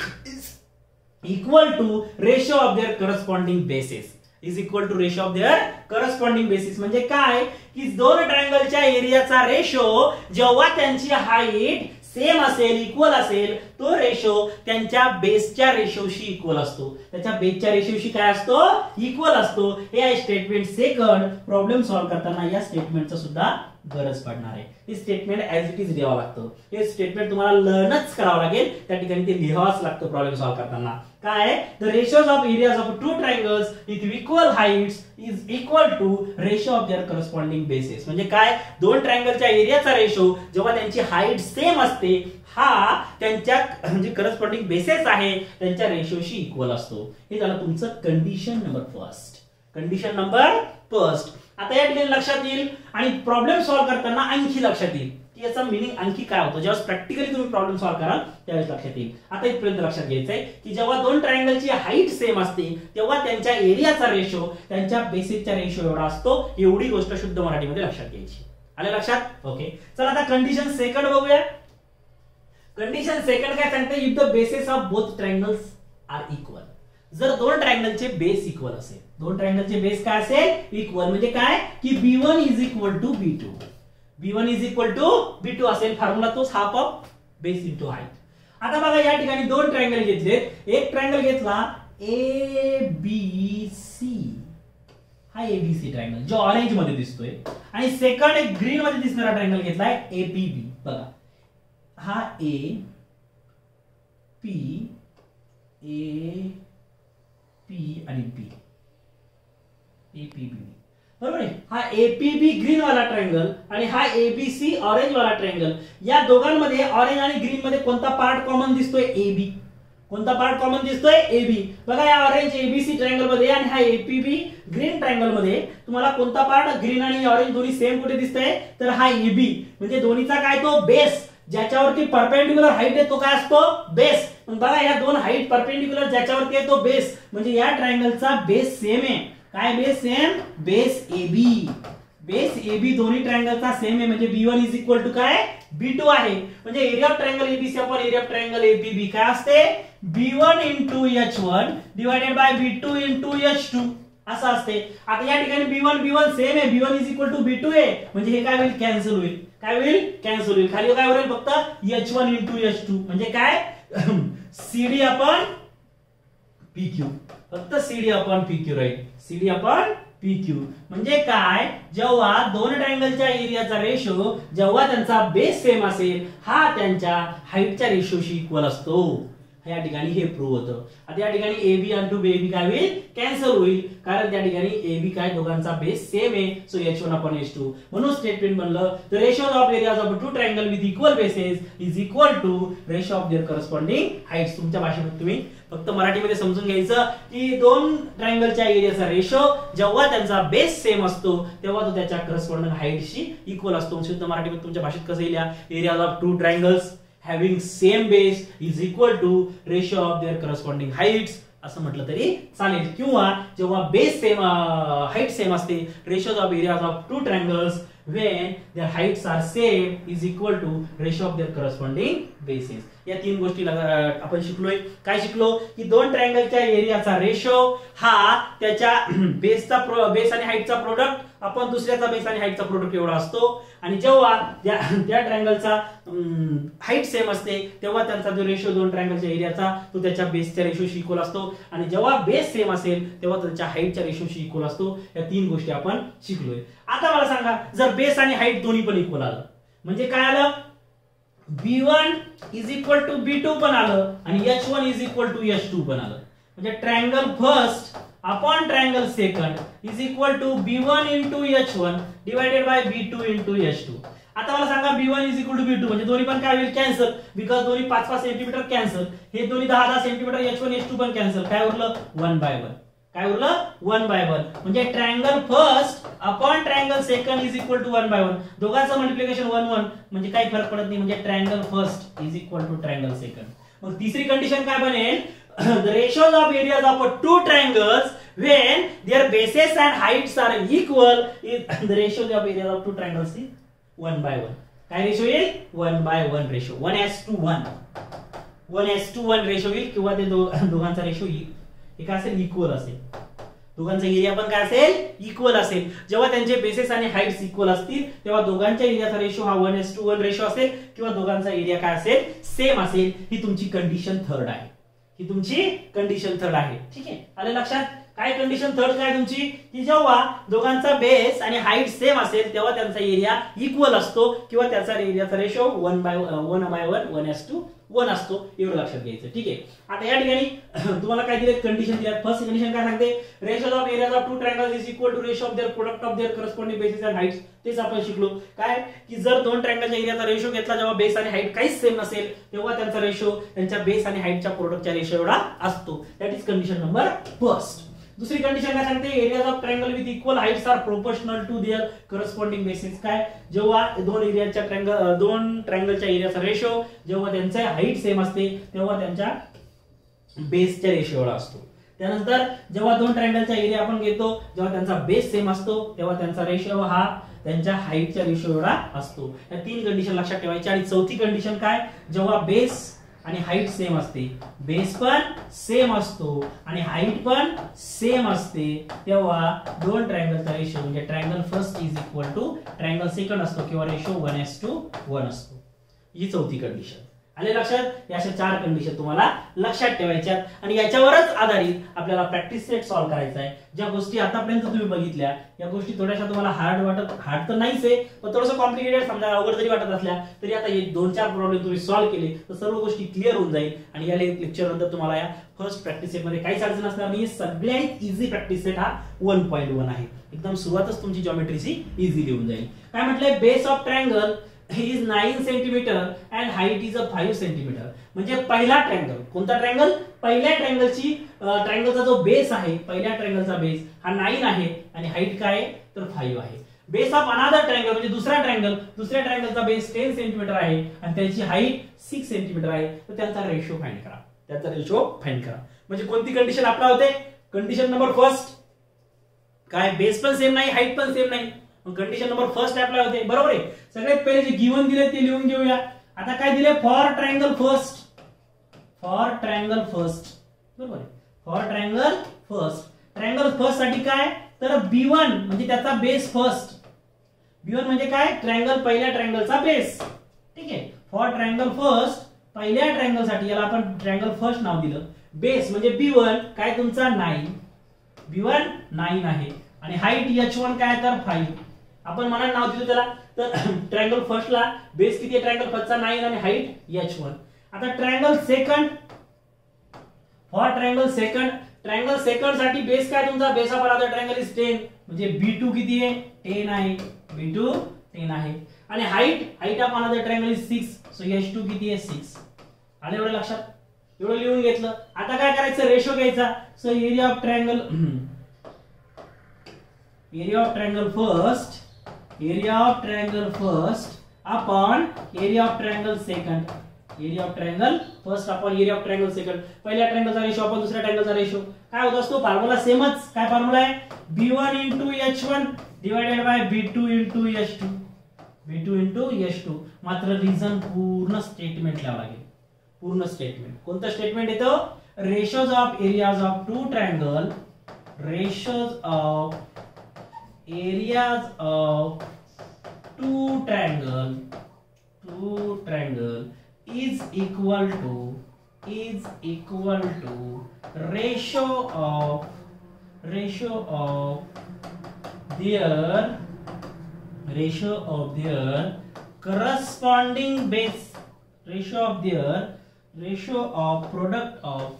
equal to ratio of their corresponding bases is equal to ratio of their corresponding bases. म्हणजे काय की दोन ट्रायंगलच्या एरियाचा ratio जेव्हा त्यांची height same असेल equal असेल तो रेशो त्यांच्या बेसच्या रेशोशी इक्वल असतो. त्याच्या बेसच्या रेशोशी काय असतो इक्वल असतो. हे आहे स्टेटमेंट सेकंड. प्रॉब्लेम सॉल्व्ह करताना या स्टेटमेंटचं सुद्धा गरज पडणार आहे. हे स्टेटमेंट ऍज इट इज लिहावं लागतं. हे स्टेटमेंट तुम्हाला लर्नच करावं लागेल. त्या ठिकाणी ते लिहावंच लागतं प्रॉब्लेम सॉल्व्ह करताना. काय the ratios of areas of two triangles with equal heights is equal to ratio of their corresponding bases. म्हणजे काय दोन ट्रायंगलच्या एरियाचा रेशो जेव्हा त्यांची हाईट सेम असते हा त्यांच्या म्हणजे करस्पॉन्डिंग बेसिस आहे त्यांच्या रेशोशी इक्वल असतो. हे झालं तुमचं condition number first. Condition number first. आता या ठिकाणी लक्षात येईल आणि प्रॉब्लेम सॉल्व्ह करताना आणखी लक्षात येईल की याचा मिनिंग आणखी काय होतं. जेव्हा प्रॅक्टिकली तुम्ही प्रॉब्लेम सॉल्व्ह कराल त्यावेळेस लक्षात येईल. आता इथपर्यंत लक्षात घ्यायचंय की जेव्हा दोन ट्रायंगलची हाईट सेम असते तेव्हा त्यांच्या एरियाचा रेशो त्यांच्या बेसिसच्या रेशो एवढा असतो. एवढी गोष्ट शुद्ध मराठीमध्ये लक्षात घ्यायची. आले लक्षात. ओके चला आता कंडिशन सेकंड बघूया. कंडिशन सेकंड काय सांगते if the basis of both triangles are equal. जर दोन ट्रायंगलचे बेस इक्वल असेल दोन ट्रायंगलचे बेस काय असेल इक्वल म्हणजे काय की B1 is equal to B2. B1 is equal to B2 असेल. फॉर्म्युला तोच half of base into height. आता बघा या ठिकाणी दोन ट्रायंगल घेतले. एक ट्रायंगल घेतला ABC. हा ABC ट्रायंगल जो ऑरेंज मध्ये दिसतोय आणि सेकंड एक ग्रीन मध्ये दिसणारा ट्रायंगल घेतलाय APB. बघा हा A P ए पी आणि बी, एपीबी बरोबर आहे. हा एपीबी ग्रीन वाला ट्रायंगल आणि हा एबीसी ऑरेंज वाला ट्रायंगल, या दोघांमध्ये ऑरेंज आणि ग्रीन मध्ये कोणता पार्ट कॉमन दिसतोय? एबी. कोणता पार्ट कॉमन दिसतोय? एबी. बघा या ऑरेंज एबीसी ट्रायंगल मध्ये आणि हा एपीबी ग्रीन ट्रायंगल मध्ये तुम्हाला कोणता पार्ट ग्रीन आणि ऑरेंज दोन्ही सेम कुठे दिसतंय? तर हा एबी. म्हणजे दोन्हीचा काय तो बेस, ज्याच्यावरती परपेंडिक्युलर हाईट आहे तो काय असतो? बेस. बघा या दोन हाईट परपेंडिक्युलर ज्याच्यावरती आहे तो बेस, म्हणजे या ट्रायंगलचा बेस सेम आहे. काय base same? Base AB. Base AB दोन्ही ट्रायंगलचा सेम आहे, म्हणजे B1 इज इक्वल टू काय? B2 आहे. म्हणजे area of triangle ABC upon area of triangle ABB काय असते? B1 into H1 divided by B2 into H2 असं असते. आता या ठिकाणी B1 सेम आहे, B1 is equal to B2 आहे, म्हणजे हे काय होईल? कॅन्सल होईल. काय होईल? कॅन्सल होईल. खाली काय होईल? फक्त H1 इंटू H2 म्हणजे काय? CD upon PQ. फक्त CD अपॉन PQ राहील. CD अपॉन PQ म्हणजे काय? जेव्हा दोन ट्रायंगलच्या एरियाचा रेशो जेव्हा त्यांचा बेस सेम असेल, हा त्यांच्या हाईटच्या रेशोशी इक्वल असतो. या ठिकाणी हे प्रूव्ह होतं. आता या ठिकाणी AB इंटू AB काय होईल? कॅन्सल होईल, कारण त्या ठिकाणी AB काय दोघांचा बेस सेम आहे. So H1 upon H2. म्हणून स्टेटमेंट बनलं the ratio of areas of two triangle with equal bases is equal to ratio of their corresponding heights. तुमच्या भाषेमध्ये तुम्ही फक्त मराठीमध्ये समजून घ्यायचं की दोन ट्रायंगलच्या एरियाचा रेशो जेव्हा त्यांचा बेस सेम असतो तेव्हा तो त्याच्या करस्पॉन्डिंग हाईटशी इक्वल असतो. शुद्ध मराठीमध्ये तुमच्या भाषेत कसं येईल? Areas of two triangles having same base is equal to ratio of their corresponding heights असं म्हटलं तरी चालेल. किंवा जेव्हा बेस सेम हाईट सेम असते, ratios of areas of two triangles when their heights are same is equal to ratio of their corresponding bases. या तीन गोष्टी आपण शिकलोय. काय शिकलो? की दोन ट्रायंगलच्या एरियाचा रेशो हा त्याच्या बेस आणि हाईटचा प्रोडक्ट आपण दुसऱ्याचा बेस आणि हाईटचा प्रोडक्ट एवढा असतो. आणि जेव्हा त्या ट्रायंगलचा हाईट सेम असते तेव्हा त्यांचा जो रेशो दोन ट्रायंगलच्या एरियाचा तो त्याच्या बेसच्या रेशोशी इक्वल असतो. आणि जेव्हा बेस सेम असेल तेव्हा त्याच्या हाईटच्या रेशोशी इक्वल असतो. या तीन गोष्टी आपण शिकलोय. आता मला सांगा, जर बेस आणि हाईट दोन्ही पण इक्वल आलं म्हणजे काय आलं? B1 is equal to B2 पण आलं आणि H1 is equal to H2 पण आलं. म्हणजे triangle first upon triangle second is equal to B1 into H1 divided by B2 into H2. आता मला सांगा B1 is equal to B2 म्हणजे दोन्ही पण काय होईल? कॅन्सल, बिकॉज दोन्ही 5-5 सेंटीमीटर कॅन्सल, हे दोन्ही 10-10 सेंटीमीटर H1 H2 पण कॅन्सल. काय उरलं? 1/1. काय उरलं? 1/1. म्हणजे triangle first upon triangle second is equal to 1/1. दोघांचं मल्टिप्लिकेशन 1/1 म्हणजे काही फरक पडत नाही, म्हणजे triangle first is equal to triangle second. मग तिसरी कंडिशन काय बनेल? the ratios of areas of two triangles when their bases and heights are equal is the ratio of areas of two triangles is 1/1. काय ratio येईल? 1/1 ratio. 1:1. 1:1 ratio येईल किंवा ते दोघांचा रेशो हे काय असेल? इक्वल असेल. दोघांचा एरिया पण काय असेल? इक्वल असेल. जेव्हा त्यांचे बेसेस आणि हाईट्स इक्वल असतील तेव्हा दोघांच्या एरियाचा रेशो हा 1:1 रेशो असेल किंवा दोघांचा एरिया काय असेल? सेम असेल. ही तुमची कंडिशन थर्ड आहे. ही तुमची कंडिशन थर्ड आहे. ठीक आहे, आले लक्षात? काय कंडिशन थर्ड काय तुमची? की जेव्हा दोघांचा बेस आणि हाईट सेम असेल तेव्हा त्यांचा एरिया इक्वल असतो किंवा त्याचा एरियाचा रेशो 1/1 असतो. एवढं लक्षात घ्यायचं. ठीक आहे. आता या ठिकाणी तुम्हाला काय दिले? कंडिशन दिल्यात. फर्स्ट कंडिशन काय सांगते? Ratio of areas of two triangles is equal to ratio of their product of their corresponding basis and heights. तेच आपण शिकलो. काय? की जर दोन ट्रायंगलच्या एरियाचा रेशो घेतला जेव्हा बेस आणि हाईट काहीच सेम नसेल तेव्हा त्यांचा रेशो त्यांच्या बेस आणि हाईटच्या प्रोडक्टच्या रेशो एवढा असतो. That is condition number first. दुसरी कंडिशन काय सांगते? Areas of triangle with equal heights are proportional to their corresponding basis. काय? जेव्हा दोन ट्रायंगलच्या एरियाचा रेशो जेव्हा त्यांचे हाईट सेम असते तेव्हा त्यांच्या बेसच्या रेशो एवढा असतो. त्यानंतर जेव्हा दोन ट्रायंगलचा एरिया आपण घेतो जेव्हा त्यांचा बेस सेम असतो तेव्हा त्यांचा रेशो हा त्यांच्या हाईटच्या रेशो एवढा असतो. या तीन कंडिशन लक्षात ठेवायची. आणि चौथी कंडिशन काय? जेव्हा बेस आणि हाईट सेम असते, बेस पण सेम असतो आणि हाईट पण सेम असते तेव्हा दोन ट्रायंगलचा रेशो म्हणजे triangle first is equal to triangle second असतो किंवा रेशो 1:1 असतो. ही चौथी कंडिशन. आले लक्षात? या अशा 4 कंडिशन तुम्हाला लक्षात ठेवायच्यात आणि याच्यावरच आधारित आपल्याला प्रॅक्टिस सेट सॉल्व्ह करायचा आहे. ज्या गोष्टी आतापर्यंत तुम्ही बघितल्या या गोष्टी थोड्याशा तुम्हाला हार्ड तर नाहीच आहे, पण थोडंसं कॉम्प्लिकेटेड समजा अवघड जरी वाटत असल्या तरी आता हे 2-4 प्रॉब्लेम तुम्ही सॉल्व्ह केले तर सर्व गोष्टी क्लिअर होऊन जाईल आणि या लेक्चर नंतर तुम्हाला या फर्स्ट प्रॅक्टिस सेट मध्ये काहीच अडचण असणार नाही. सगळ्यात इझी प्रॅक्टिस सेट हा 1.1 आहे. एकदम सुरुवातच तुमची जॉमेट्रीची इझिली होऊन जाईल. काय म्हटलंय? Base of triangle is 9 centimetre and height is 5 centimetre. म्हणजे पहिला ट्रायंगल, कोणता ट्रायंगल? पहिल्या ट्रायंगलची ट्रायंगलचा जो बेस आहे, पहिल्या ट्रायंगलचा बेस हा 9 आहे आणि हाईट काय आहे तर 5 आहे. बेस ऑफ अनदर ट्रायंगल म्हणजे दुसरा ट्रायंगल, दुसऱ्या ट्रायंगलचा बेस 10 सेंटीमीटर आहे आणि त्याची हाईट 6 सेंटीमीटर आहे. तर त्यांचा रेशो फाइंड करा. त्याचा रेशो फाइंड करा. म्हणजे कोणती कंडिशन अप्लाय होते? Condition number first. काय? बेस पण सेम नाही, हाईट पण सेम नाही. कंडिशन नंबर फर्स्ट अप्लाय होते. बरोबर आहे. सगळ्यात पहिले जे गिवन दिले ते लिहून घेऊया. आता काय दिले? For triangle first. For triangle first. बरोबर आहे. For triangle first. Triangle first साठी काय? तर B1 म्हणजे त्याचा बेस फर्स्ट. B1 म्हणजे काय? ट्रायंगल, पहिल्या ट्रायंगलचा बेस. ठीक आहे. फॉर ट्रायंगल फर्स्ट, पहिल्या ट्रायंगल साठी याला आपण ट्रायंगल फर्स्ट नाव दिलं. बेस म्हणजे B1 काय तुमचा 9. B1 9 आहे आणि हाईट H1 काय तर 5. आपण म्हणा नाव दिलं त्याला. तर ट्रायंगल फर्स्ट ला बेस किती आहे? ट्रायंगल फर्स्टचा 9 आणि हाईट H1. आता triangle second. For triangle second, triangle second साठी बेस काय तुमचा? Base of another triangle is 10. म्हणजे B2 किती आहे? 10 आहे. B2 10 आहे आणि height of another triangle is 6. So H2 किती आहे? 6. आले एवढं लक्षात? एवढं लिहून घेतलं. आता काय करायचं? रेशो घ्यायचा. So area of triangle area of triangle first upon area of triangle second. area of triangle first upon area of triangle second. पहिल्या ट्रायंगलचा रेशो आपण दुसऱ्या ट्रायंगलचा रेशो काय होत असतो? फॉर्म्युला सेमच. काय फॉर्म्युला आहे? B1 into H1 divided by B2 into H2. B2 into H2. मात्र रिझन पूर्ण स्टेटमेंट लिहावं लागेल. पूर्ण स्टेटमेंट. कोणतं स्टेटमेंट येतं? Ratios of areas of two triangle. Ratios of areas of two triangle is equal to ratio of their corresponding base. Ratio of product of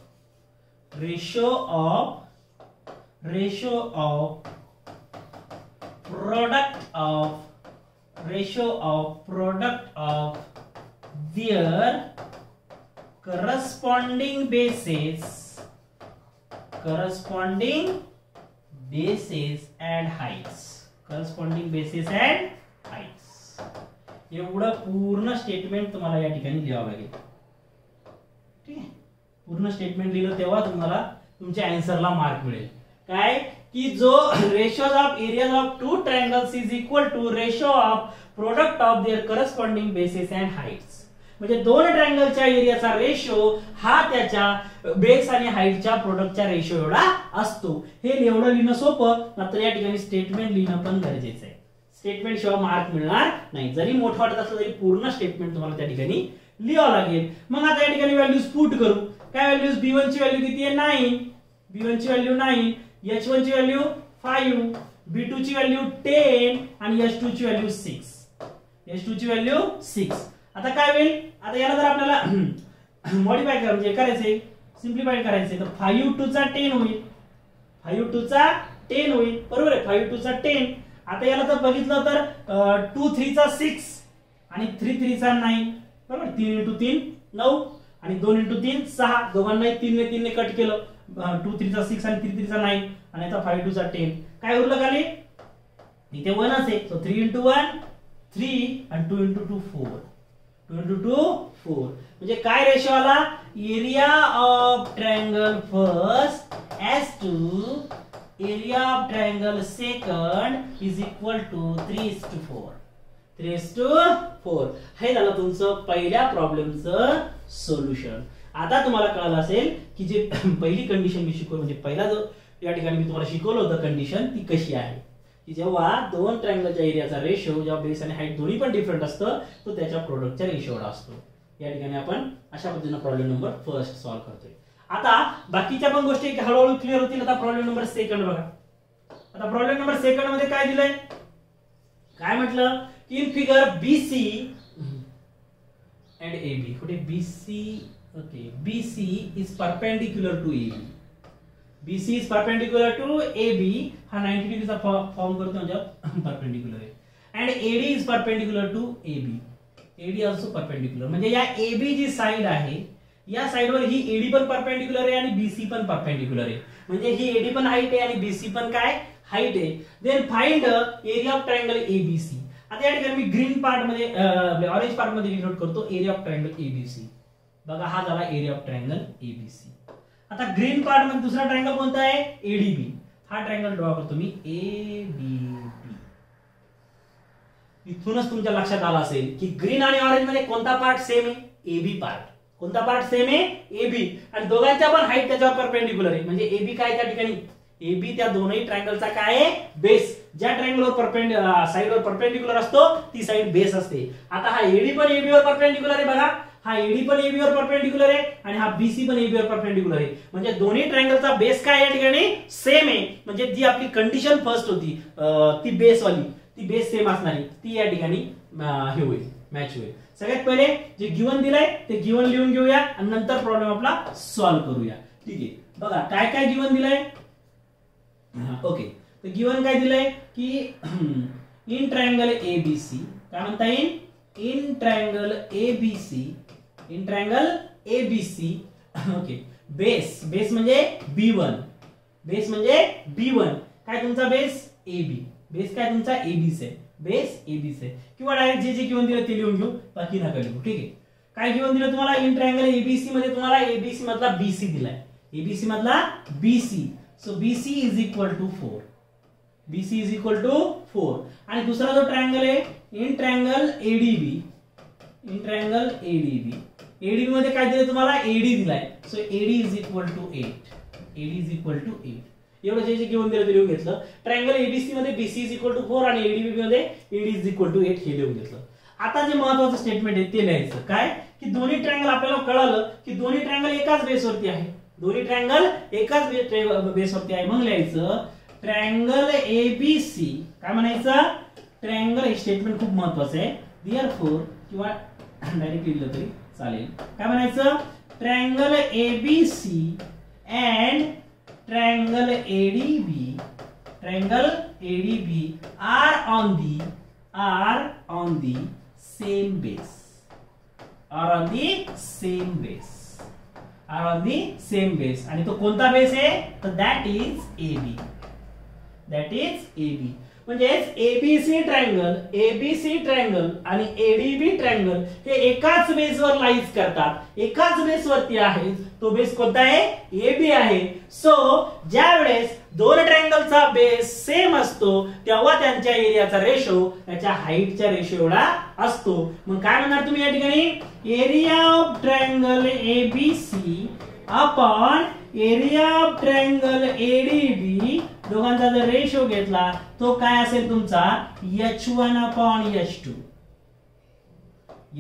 their corresponding bases and heights. एवढं पूर्ण statement तुम्हाला या ठिकाणी लिहावं लागेल. ठीक आहे. पूर्ण स्टेटमेंट लिहिलं तेव्हा तुम्हाला तुमच्या आन्सरला मार्क मिळेल. काय की जो ratios of areas of two triangles is equal to ratio of product of their corresponding bases and Heights. म्हणजे दोन ट्रायंगलच्या एरियाचा रेशो हा त्याच्या बेस आणि हाईटच्या प्रोडक्टच्या रेशो एवढा असतो. हे एवढं लिहिणं सोपं, मात्र या ठिकाणी स्टेटमेंट लिहिणं पण गरजेचं आहे. स्टेटमेंट शिवाय मार्क मिळणार नाही. जरी मोठं वाटत असलं तरी पूर्ण स्टेटमेंट तुम्हाला त्या ठिकाणी लिहावं लागेल. मग आता या ठिकाणी व्हॅल्यूज पुट करू. काय व्हॅल्यूज? B1 ची व्हॅल्यू किती आहे? 9. B1 ची व्हॅल्यू 9, H1 ची व्हॅल्यू 5, B2 ची व्हॅल्यू 10 आणि H2 ची व्हॅल्यू 6. H2 ची व्हॅल्यू 6. आता काय होईल? आता याला जर आपल्याला मॉडिफाय करायचं म्हणजे करायचे, सिंप्लिफाय करायचे तर 5 2 चा 10 होईल. 5 2 चा 10 होईल. बरोबर आहे. 5 2 चा 10. आता याला जर बघितलं तर 2 3 चा 6 आणि 3 3 चा 9. बरोबर. 3 × 3 9 आणि 2 × 3 6. दोघांना 3 ने 3 ने कट केलं. 2 3 चा 6 आणि 3 3 चा 9 आणि आता 5 2 चा 10. काय उरलं खाली? इथे 1 आहे. सो 3 × 1 3 आणि 2 × 2 4. 2 × 2 4. म्हणजे काय रेशो आला? Area of triangle first as to area of triangle second is equal to 3:4. 3:4. हे झालं तुमचं पहिल्या प्रॉब्लेमचं सोल्युशन. आता तुम्हाला कळलं असेल की जे पहिली कंडिशन मी शिकवली म्हणजे पहिला जो या ठिकाणी मी तुम्हाला शिकवलं होतं कंडिशन ती कशी आहे की जेव्हा दोन ट्रायंगलच्या एरियाचा रेशो जेव्हा बेस आणि हाईट दोन्ही पण डिफरंट असतं तो त्याच्या प्रोडक्टच्या रेशोवर असतो. या ठिकाणी आपण अशा पद्धतीने प्रॉब्लेम नंबर फर्स्ट सॉल्व्ह करतोय. आता बाकीच्या पण गोष्टी हळूहळू क्लिअर होतील. आता प्रॉब्लेम नंबर सेकंड बघा. आता प्रॉब्लेम नंबर सेकंड मध्ये काय दिलंय, काय म्हटलं की in figure BC and AB, कुठे BC, okay, BC is perpendicular to AB. BC is perpendicular to AB, हा 90 डिग्रीचा फॉर्म करतो म्हणजे परपेंडिक्युलर आहे. and AD is perpendicular to AB. AD also perpendicular, म्हणजे या AB जी साइड आहे या साइडवर ही AD पण परपेंडिक्युलर आहे आणि BC पण परपेंडिक्युलर आहे. म्हणजे ही AD पण हाईट आहे आणि BC पण काय हाईट आहे. Then find area of triangle ABC. आता या ठिकाणी मी ग्रीन पार्ट मध्ये ऑरेंज पार्ट मध्ये डिनोट करतो एरिया ऑफ ट्रायंगल ABC. बघा हा झाला एरिया ऑफ ट्रायंगल ABC. आता ग्रीन पार्ट मध्ये दुसरा ट्रायंगल कोणता आहे ADB. हा ट्रायंगल ड्रॉ करतो मी ADB. इथूनच तुमच्या लक्षात आलं असेल की ग्रीन आणि ऑरेंज मध्ये कोणता पार्ट सेम आहे, AB पार्ट. कोणता पार्ट सेम आहे, AB. आणि दोघांच्या पण हाईट त्याच्यावर परपेंडिक्युलर आहे. म्हणजे AB काय त्या ठिकाणी, AB त्या दोनही ट्रायंगलचा काय आहे बेस. ज्या ट्रायंगलवर साइडवर परपेंडिक्युलर असतो ती साइड बेस असते. आता हा AD पण AB वर परपेंडिक्युलर आहे बघा. हा AD पण AB वर परपेंडिक्युलर आहे आणि हा BC पण AB वर परपेंडिक्युलर आहे. म्हणजे दोन्ही ट्रायंगलचा बेस काय या ठिकाणी सेम आहे. म्हणजे जी आपली कंडिशन फर्स्ट होती ती बेस वाली, ती बेस सेम असणारी ती या ठिकाणी हे होईल, मॅच होईल. सगळ्यात पहिले जे गिवन दिलंय ते गिवन लिहून घेऊया आणि नंतर प्रॉब्लेम आपला सॉल्व्ह करूया. ठीक आहे, बघा काय काय गिवन दिलंय. ओके, तर गिवन काय दिलंय की इन ट्रायंगल ABC, काय म्हणता येईल, in triangle ABC, in triangle ABC. Okay, base, base म्हणजे B1, बेस म्हणजे B1. काय तुमचा बेस AB, बेस काय तुमचा ABC आहे, बेस ABC आहे. किंवा डायरेक्ट जे जे गिवन दिलं ते लिहून घेऊ, बाकी नका लिहू. ठीक आहे, काय गिवन दिलं तुम्हाला इन ट्रायंगल ABC मध्ये तुम्हाला ABC मधला BC दिलाय, ABC मधला BC. So BC is equal to 4, BC is equal to 4. आणि दुसरा जो ट्रायंगल आहे in triangle ADB, in triangle ADB मध्ये काय दिलं तुम्हाला AD दिलाय. So AD is equal to 8, AD is equal to 8. एवढं जे जे गिवन दिलं ते लिहून घेतलं. ट्रायंगल ABC मध्ये BC इज इक्वल टू 4 आणि ADB मध्ये AD इज इक्वल टू 8 हे लिहून घेतलं. आता जे महत्त्वाचं स्टेटमेंट आहे ते लिहायचं काय की दोन्ही ट्रायंगल आपल्याला कळालं की दोन्ही ट्रायंगल एकाच बेसवरती आहे, दोन्ही ट्रायंगल एकाच बेसवरती आहे. मग लिहायचं ट्रायंगल ABC, काय म्हणायचं ट्रायंगल, हे स्टेटमेंट खूप महत्त्वाचं आहे. देअरफॉर किंवा डायरेक्ट लिहिलं तरी चालेल. काय म्हणायचं triangle ABC and triangle ADB, triangle ADB are on the same base, are on the same base, are on the same base. आणि तो कोणता बेस आहे तर that is AB, that is AB. म्हणजे ABC ट्रायंगल आणि ADB triangle हे एकाच बेसवर लाईज करतात, एकाच बेसवरती आहे. तो बेस कोणता आहे AB आहे. सो ज्या वेळेस दोन ट्रायंगलचा बेस सेम असतो तेव्हा त्यांच्या एरियाचा रेशो त्याच्या हाईटच्या रेशो एवढा असतो. मग काय म्हणणार तुम्ही या ठिकाणी area of triangle ABC upon area of triangle ADB, दोघांचा जर रेशो घेतला तो काय असेल तुमचा H1 upon H2,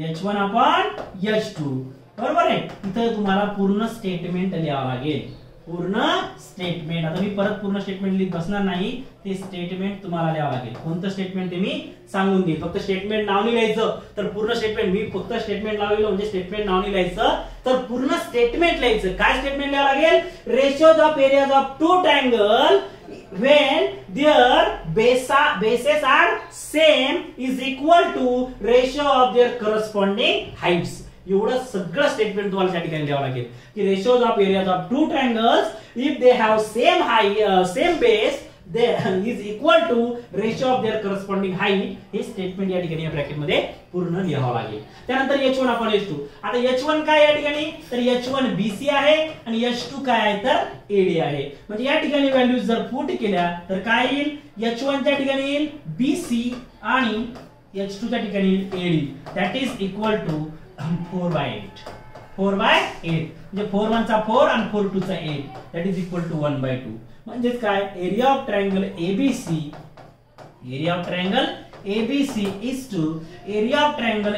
H1 upon H2. बरोबर आहे. इथं तुम्हाला पूर्ण स्टेटमेंट लिहावं लागेल, पूर्ण स्टेटमेंट. आता मी परत पूर्ण स्टेटमेंट लिहित बसणार नाही, ते स्टेटमेंट तुम्हाला लिहावं लागेल. कोणतं स्टेटमेंट ते मी सांगून देईन. फक्त स्टेटमेंट नाव नाही लिहायचं तर पूर्ण स्टेटमेंट, मी फक्त स्टेटमेंट लावलेलं म्हणजे स्टेटमेंट नाव नाही लिहायचं तर पूर्ण स्टेटमेंट लिहायचं. काय स्टेटमेंट लिहावं लागेल, ratios of areas of two triangle when their bases are same is equal to ratio of their corresponding heights. एवढं सगळं स्टेटमेंट तुम्हाला त्या ठिकाणी द्यावं लागेल की ratios of areas of two triangles if they have same base they is equal to ratio of their corresponding height. हे statement या ठिकाणी या ब्रॅकेट मध्ये पूर्ण लिहावं लागेल. त्यानंतर H1 अपॉन H2. आता H1 काय या ठिकाणी तर H1 BC आहे आणि H2 काय आहे तर AD आहे. म्हणजे या ठिकाणी व्हॅल्यूज जर पुट केल्या तर काय येईल, H1 च्या ठिकाणी येईल BC आणि H2 च्या ठिकाणी येईल AD. That is equal to 4/8, 4/8. म्हणजे 4 1 चा 4 आणि 4 2 चा 8 दॅट इज इक्वल टू 1/2. म्हणजे काय area of triangle ABC, area of triangle ABC is to area of triangle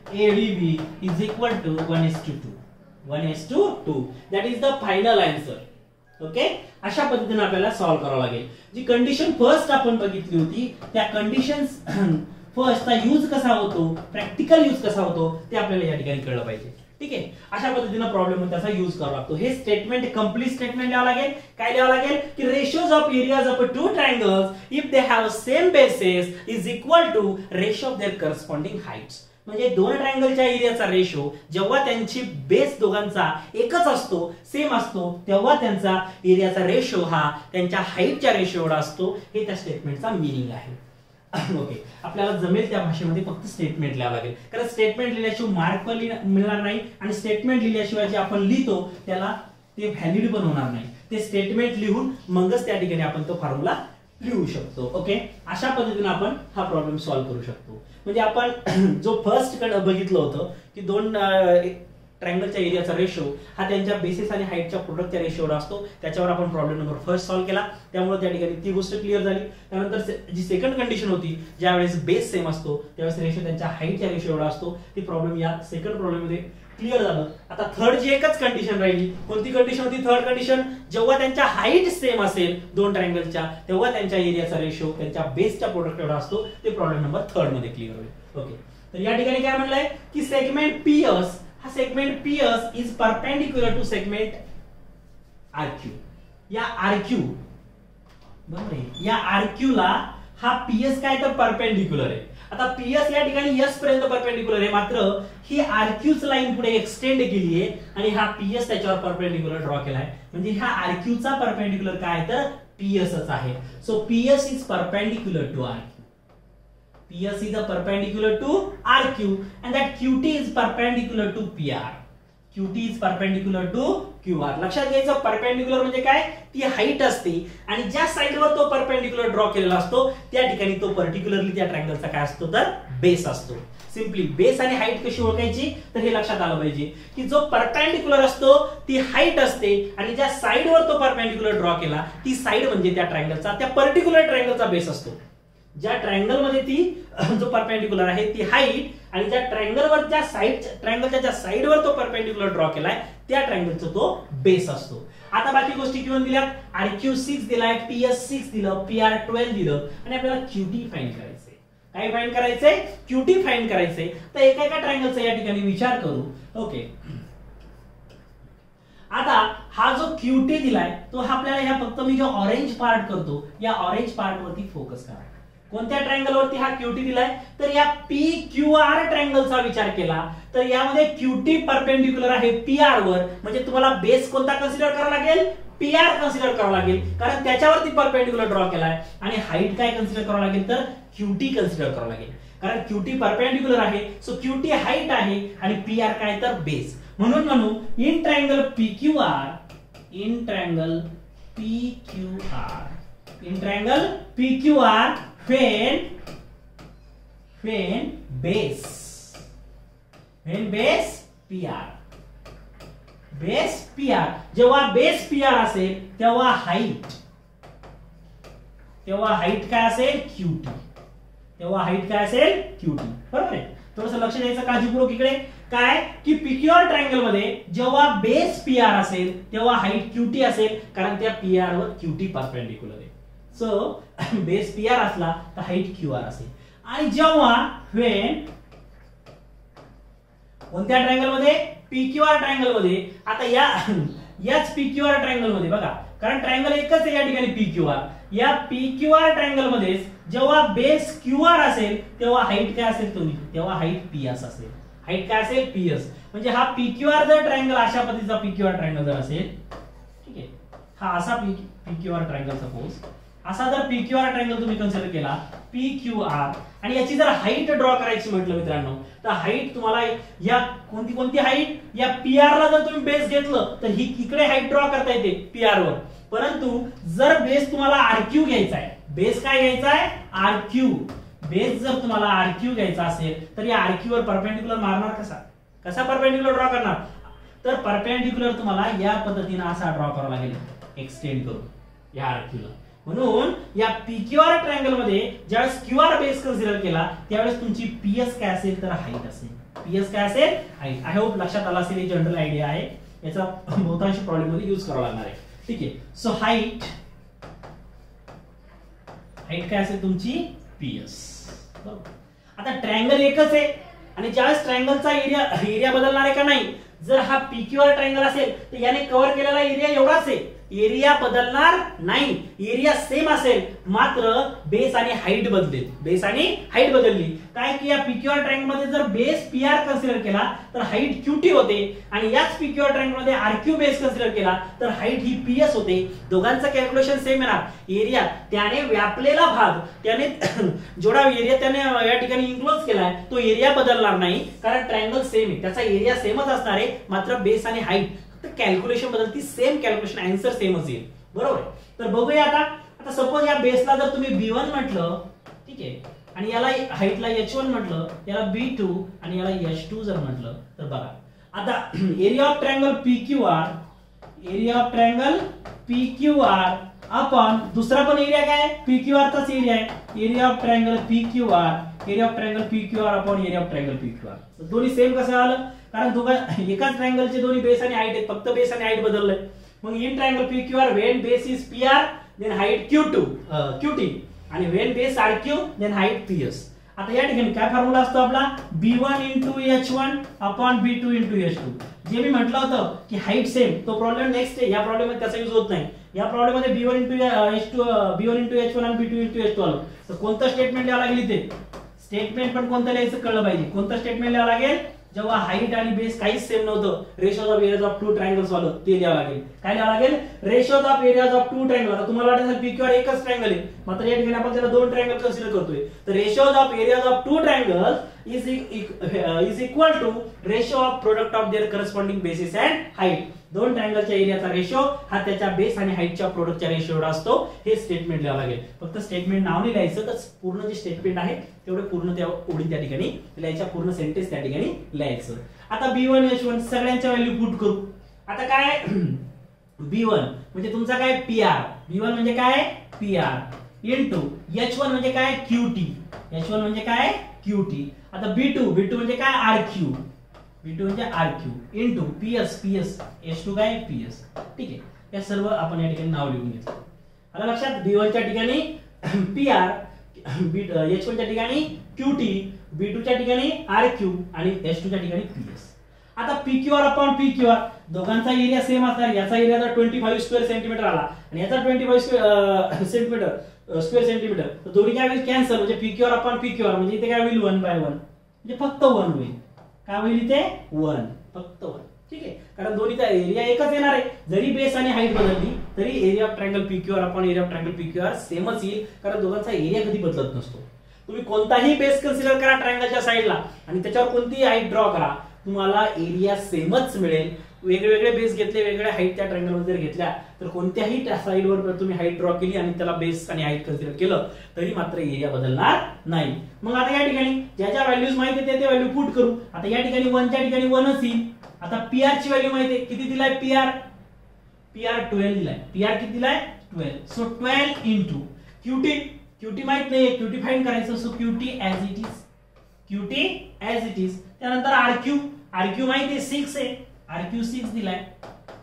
ADB is equal to 1:2. 1:2. That is the final answer. Okay, अशा पद्धतीने आपल्याला solve करावं लागेल. जी कंडिशन फर्स्ट आपण बघितली होती त्या कंडिशन्स फर्स्टचा यूज कसा होतो, प्रॅक्टिकल यूज कसा होतो ते आपल्याला या ठिकाणी कळलं पाहिजे. ठीक आहे, अशा पद्धतीने प्रॉब्लेम त्याचा यूज करावा लागतो. हे स्टेटमेंट कंप्लीट स्टेटमेंट लिहावं लागेल. काय लिहावं लागेल की ratios of areas of two triangles if they have same bases is equal to ratio of their corresponding heights. म्हणजे दोन ट्रायंगलच्या एरियाचा रेशो जेव्हा त्यांची बेस दोघांचा एकच असतो, सेम असतो, तेव्हा त्यांचा एरियाचा रेशो हा त्यांच्या हाईटच्या रेशो एवढा असतो. हे त्या स्टेटमेंटचा मीनिंग आहे. ओके, आपल्याला जमेल त्या भाषेमध्ये फक्त स्टेटमेंट लिहावं लागेल, कारण स्टेटमेंट लिहिल्याशिवाय मार्क पण मिळणार नाही आणि स्टेटमेंट लिहिल्याशिवाय जे आपण लिहितो त्याला ते व्हॅलिड पण होणार नाही. ते स्टेटमेंट लिहून मगच त्या ठिकाणी आपण तो फॉर्म्युला लिहू शकतो. ओके, अशा पद्धतीने आपण हा प्रॉब्लेम सॉल्व्ह करू शकतो. म्हणजे आपण जो फर्स्ट बघितलं होतं की दोन ट्रायंगलच्या एरियाचा रेशो हा त्यांच्या बेसिस आणि हाईटच्या प्रोडक्टच्या रेशो एवढा असतो, त्याच्यावर आपण प्रॉब्लेम नंबर फर्स्ट सॉल्व्ह केला. त्यामुळे त्या ठिकाणी ती गोष्ट क्लिअर झाली. त्यानंतर जी सेकंड कंडिशन होती, ज्यावेळेस बेस सेम असतो त्यावेळेस रेशो त्यांच्या हाईटच्या रेशो एवढा असतो, ती प्रॉब्लेम या सेकंड प्रॉब्लेम मध्ये क्लिअर झालं. आता थर्ड जी एकच कंडिशन राहिली, कोणती कंडिशन होती थर्ड कंडिशन, जेव्हा त्यांच्या हाईट सेम असेल दोन ट्रायंगलच्या तेव्हा त्यांच्या एरियाचा रेशो त्यांच्या बेसच्या प्रोडक्ट एवढा असतो. ते प्रॉब्लेम नंबर थर्ड मध्ये क्लिअर होईल. ओके, तर या ठिकाणी काय म्हणलंय की सेगमेंट पीएस, हा segment PS is perpendicular to segment RQ. या आरक्यू बरोबर आहे, या आरक्यू ला हा पीएस काय तर परपेंडिक्युलर आहे. आता पीएस या ठिकाणी एस पर्यंत परपेंडिक्युलर आहे, मात्र ही आरक्यूच लाईन पुढे एक्सटेंड केली आहे आणि हा पीएस त्याच्यावर परपेंडिक्युलर ड्रॉ केला आहे. म्हणजे ह्या आरक्यूचा परपेंडिक्युलर काय तर पीएसच आहे. So PS is perpendicular to RQ. PS is perpendicular to RQ and that QT is perpendicular to PR. QT is perpendicular to QR. लक्षात घ्यायचं, परपेंडिक्युलर म्हणजे काय, ती हाईट असते आणि ज्या साइडवर तो परपेंडिक्युलर ड्रॉ केलेला असतो त्या ठिकाणी तो पर्टिक्युलरली त्या ट्रायंगलचा काय असतो तर बेस असतो. सिंपली बेस आणि हाईट कशी ओळखायची तर हे लक्षात आलं पाहिजे की जो परपेंडिक्युलर असतो ती हाईट असते आणि ज्या साइडवर तो परपेंडिक्युलर ड्रॉ केला ती साइड म्हणजे त्या ट्रायंगलचा, त्या पर्टिक्युलर ट्रायंगलचा बेस असतो. ज्या ट्रायंगल मध्ये ती जो परपेंडिक्युलर आहे ती हाईट आणि ज्या ट्रायंगलवर ज्या साइड ट्रायंगलच्या ज्या साइडवर तो परपेंडिक्युलर ड्रॉ केलाय त्या ट्रायंगलचा तो बेस असतो. आता बाकी गोष्टी किती दिल्यात, आरक्यू 6 दिलाय, पीएस 6 दिलं, पीआर 12 दिलं आणि आपल्याला क्यूटी फाइंड करायचंय. काय फाइंड करायचंय, क्यूटी फाइंड करायचंय. तर एका एका ट्रायंगलचा या ठिकाणी विचार करू. ओके, आता हा जो क्यूटी दिलाय तो आपल्याला ह्या फक्त मी जो ऑरेंज पार्ट करतो या ऑरेंज पार्ट वरती फोकस करा. कोणत्या ट्रायंगल वरती हा क्यूटी दिलाय तर या PQR ट्रायंगलचा विचार केला तर यामध्ये क्यूटी परपेंडिक्युलर आहे PR वर, म्हणजे तुम्हाला बेस कोणता कन्सिडर करावा लागेल, PR कन्सिडर करावा लागेल, कारण त्याच्यावरती परपेंडिक्युलर ड्रॉ केलाय. आणि हाईट काय कन्सिडर करावा लागेल तर क्यूटी कन्सिडर करावा लागेल, कारण क्यूटी परपेंडिक्युलर आहे. सो क्यूटी हाईट आहे आणि PR काय तर बेस. म्हणून in triangle PQR, in triangle PQR when base PR, जेव्हा बेस PR असेल तेव्हा हाईट काय असेल QT, बरोबर आहे. थोडंसं लक्ष द्यायचं काळजीपूर्वक इकडे. काय की PQR ट्रायंगल मध्ये जेव्हा बेस PR असेल तेव्हा हाईट QT असेल, कारण त्या PR वर QT परपेंडिक्युलर आहे. सो बेस PR असला तर हाईट QR असेल. आणि जेव्हा कोणत्या ट्रायंगल मध्ये, PQR ट्रायंगल मध्ये. आता याच PQR ट्रायंगल मध्ये बघा, कारण ट्रायंगल एकच आहे या ठिकाणी PQR. या PQR ट्रायंगल मध्ये जेव्हा बेस QR असेल तेव्हा हाईट काय असेल तुम्ही, तेव्हा हाईट PS असेल. हाईट काय असेल PS. म्हणजे हा PQR जर ट्रायंगल अशा पद्धतीचा PQR ट्रायंगल जर असेल, ठीक आहे, हा असा PQR ट्रायंगल सपोज असा जर PQR ट्रायंगल तुम्ही कन्सिडर केला PQR आणि याची जर हाईट ड्रॉ करायची म्हटलं मित्रांनो तर हाईट तुम्हाला या कोणती हाईट, या PR ला जर तुम्ही बेस घेतलं तर ही इकडे हाईट ड्रॉ करता येते PR वर. परंतु जर बेस तुम्हाला RQ घ्यायचा आहे, बेस काय घ्यायचा आहे RQ, बेस जर तुम्हाला RQ घ्यायचा असेल तर या RQ वर परपेंडिक्युलर मारणार कसा परपेंडिक्युलर ड्रॉ करणार तर परपेंडिक्युलर तुम्हाला या पद्धतीने असा ड्रॉ करावा लागेल, एक्सटेंड करून या RQ ला. म्हणून या पीक्यूआर ट्रायंगल मध्ये ज्यावेळेस क्यूआर बेस कन्सिडर केला त्यावेळेस तुमची पीएस काय असेल तर हाईट असेल. पीएस काय असेल? हाईट. आय होप लक्षात आला असेल. ही जनरल आयडिया आहे, याचा बहुतांश प्रॉब्लेम मध्ये यूज करावा लागणार आहे. ठीक आहे. सो हाईट काय असेल तुमची? पीएस. आता ट्रायंगल एकच आहे आणि ज्यावेळेस ट्रायंगलचा एरिया बदलणार आहे का नाही? जर हा पीक्यूआर ट्रायंगल असेल तर याने कव्हर केलेला एरिया एवढाच आहे, एरिया बदलणार नाही, एरिया सेम असेल, मात्र बेस आणि हाईट बदलेल. बेस आणि हाईट बदलली काय की या पीक्यूआर ट्रायंगल मध्ये जर बेस पीआर कन्सिडर केला तर हाईट क्यूटी होते आणि याच पीक्यूआर ट्रायंगल मध्ये आरक्यू बेस कन्सिडर केला तर हाईट ही पीएस होते. दोघांचं कॅल्क्युलेशन सेम येणार. एरिया त्याने व्यापलेला भाग, त्याने जेवढा एरिया त्याने या ठिकाणी इन्क्लोज केलाय तो एरिया बदलणार नाही, कारण ट्रायंगल सेम आहे, त्याचा एरिया सेमच असणार आहे, मात्र बेस आणि हाईट कॅल्क्युलेशन बदलती, सेम कॅल्क्युलेशन, आन्सर सेमच येईल. बरोबर आहे. तर बघूया आता सपोज या बेसला जर तुम्ही B1 म्हटलं, ठीक आहे, आणि याला हाईटला H1 म्हटलं, याला B2 आणि याला H2 जर म्हटलं तर बघा आता एरिया ऑफ ट्रायंगल PQR आपण दुसरा पण एरिया काय PQR चाच एरिया आहे. Area of triangle PQR upon area of triangle PQR. दोन्ही सेम कसं आलं? कारण दोघा एकाच ट्रायंगलचे दोन्ही बेस आणि हाईट आहेत, फक्त बेस आणि हाईट बदललंय. मग in triangle PQR when base is PR then height QT आणि when base RQ then height PS. आता या ठिकाणी काय फॉर्म्युला असतो आपला? B1 into H1 upon B2 into H2. जे मी म्हटलं होतं की हाईट सेम, तो प्रॉब्लेम नेक्स्ट आहे. या प्रॉब्लेम मध्ये त्याचा यूज होत नाही. या प्रॉब्लेम मध्ये B1 into H1 आणि B2 into H2 आलं तर कोणतं स्टेटमेंट लिहावं लागेल? इथे स्टेटमेंट पण कोणतं लिहायचं कळलं पाहिजे. कोणतं स्टेटमेंट लिहावं लागेल? जेव्हा हाईट आणि बेस काहीच सेम नव्हतं, ratios of areas of two triangles वालं ते लिहावं लागेल. काय लिहावं लागेल? Ratios of areas of two triangle. आता तुम्हाला वाटेल पीक्यूआर एकच ट्रायंगल आहे, मात्र या ठिकाणी आपण त्याला दोन ट्रायंगल कन्सिडर करतोय. तर ratios of areas of two triangles is equal to ratio of product of their corresponding basis and height. दोन ट्रायंगलच्या एरियाचा रेशो हा त्याच्या बेस आणि हाईटच्या प्रोडक्टच्या रेशो एवढा असतो. हे स्टेटमेंट लिहावं लागेल. फक्त स्टेटमेंट नाव नाही लिहायचं, तर पूर्ण जे स्टेटमेंट आहे तेवढे पूर्ण त्या ओळी त्या ठिकाणी लिहायच्या, पूर्ण सेंटेन्स त्या ठिकाणी लिहायचं. आता B1 H1 सगळ्यांच्या व्हॅल्यू पुट करू. आता काय B1 म्हणजे तुमचा काय PR. B1 म्हणजे काय? PR इनटू H1 म्हणजे काय? QT. H1 म्हणजे काय? QT. आता B2 म्हणजे काय? RQ. B2 म्हणजे RQ इनटू PS. H2 काय? PS. ठीक आहे. या सर्व आपण या ठिकाणी नाव लिहून घेतलं. आलं लक्षात? B1 च्या ठिकाणी PR, H1 च्या ठिकाणी QT, B2 च्या ठिकाणी RQ आणि H2 च्या ठिकाणी PS. आता PQR अपॉन PQR दोघांचा एरिया सेम असणार. याचा एरिया जर 25 स्क्वेअर सेंटीमीटर आला आणि याचा 25 स्क्वेअर सेंटीमीटर, तर दोन्ही काय होईल? कॅन्सल. म्हणजे PQR अपॉन PQR म्हणजे इथे काय होईल? 1/1 म्हणजे फक्त 1 होईल. काय होईल इथे? 1, फक्त 1. ठीक आहे. कारण दोन्हीचा एरिया एकच येणार आहे. जरी बेस आणि हाईट बदलली तरी area of triangle PQR upon area of triangle PQR सेमच येईल, कारण दोघांचा एरिया कधी बदलत नसतो. तुम्ही कोणताही बेस कन्सिडर करा ट्रायंगलच्या साईडला आणि त्याच्यावर कोणतीही हाईट ड्रॉ करा, तुम्हाला एरिया सेमच मिळेल. वेगवेगळे बेस घेतले, वेगवेगळ्या हाईट त्या ट्रायंगल मध्ये जर घेतल्या तर कोणत्याही साईडवर तुम्ही हाईट ड्रॉ केली आणि त्याला बेस आणि हाईट कन्सिडर केलं तरी मात्र एरिया बदलणार नाही. मग आता या ठिकाणी ज्या ज्या व्हॅल्यूज माहिती आहेत ते व्हॅल्यू पुट करू. आता या ठिकाणी 1 च्या ठिकाणी 1च येईल. आता PR ची व्हॅल्यू माहिती आहे, किती दिलाय? PR 12 दिलाय. PR किती दिलाय? 12. सो 12 इनटू QT माहित नाही, QT फाइंड करायचं. So QT as it is. त्यानंतर RQ माहिती आहे 6 आहे, RQ 6 दिलाय.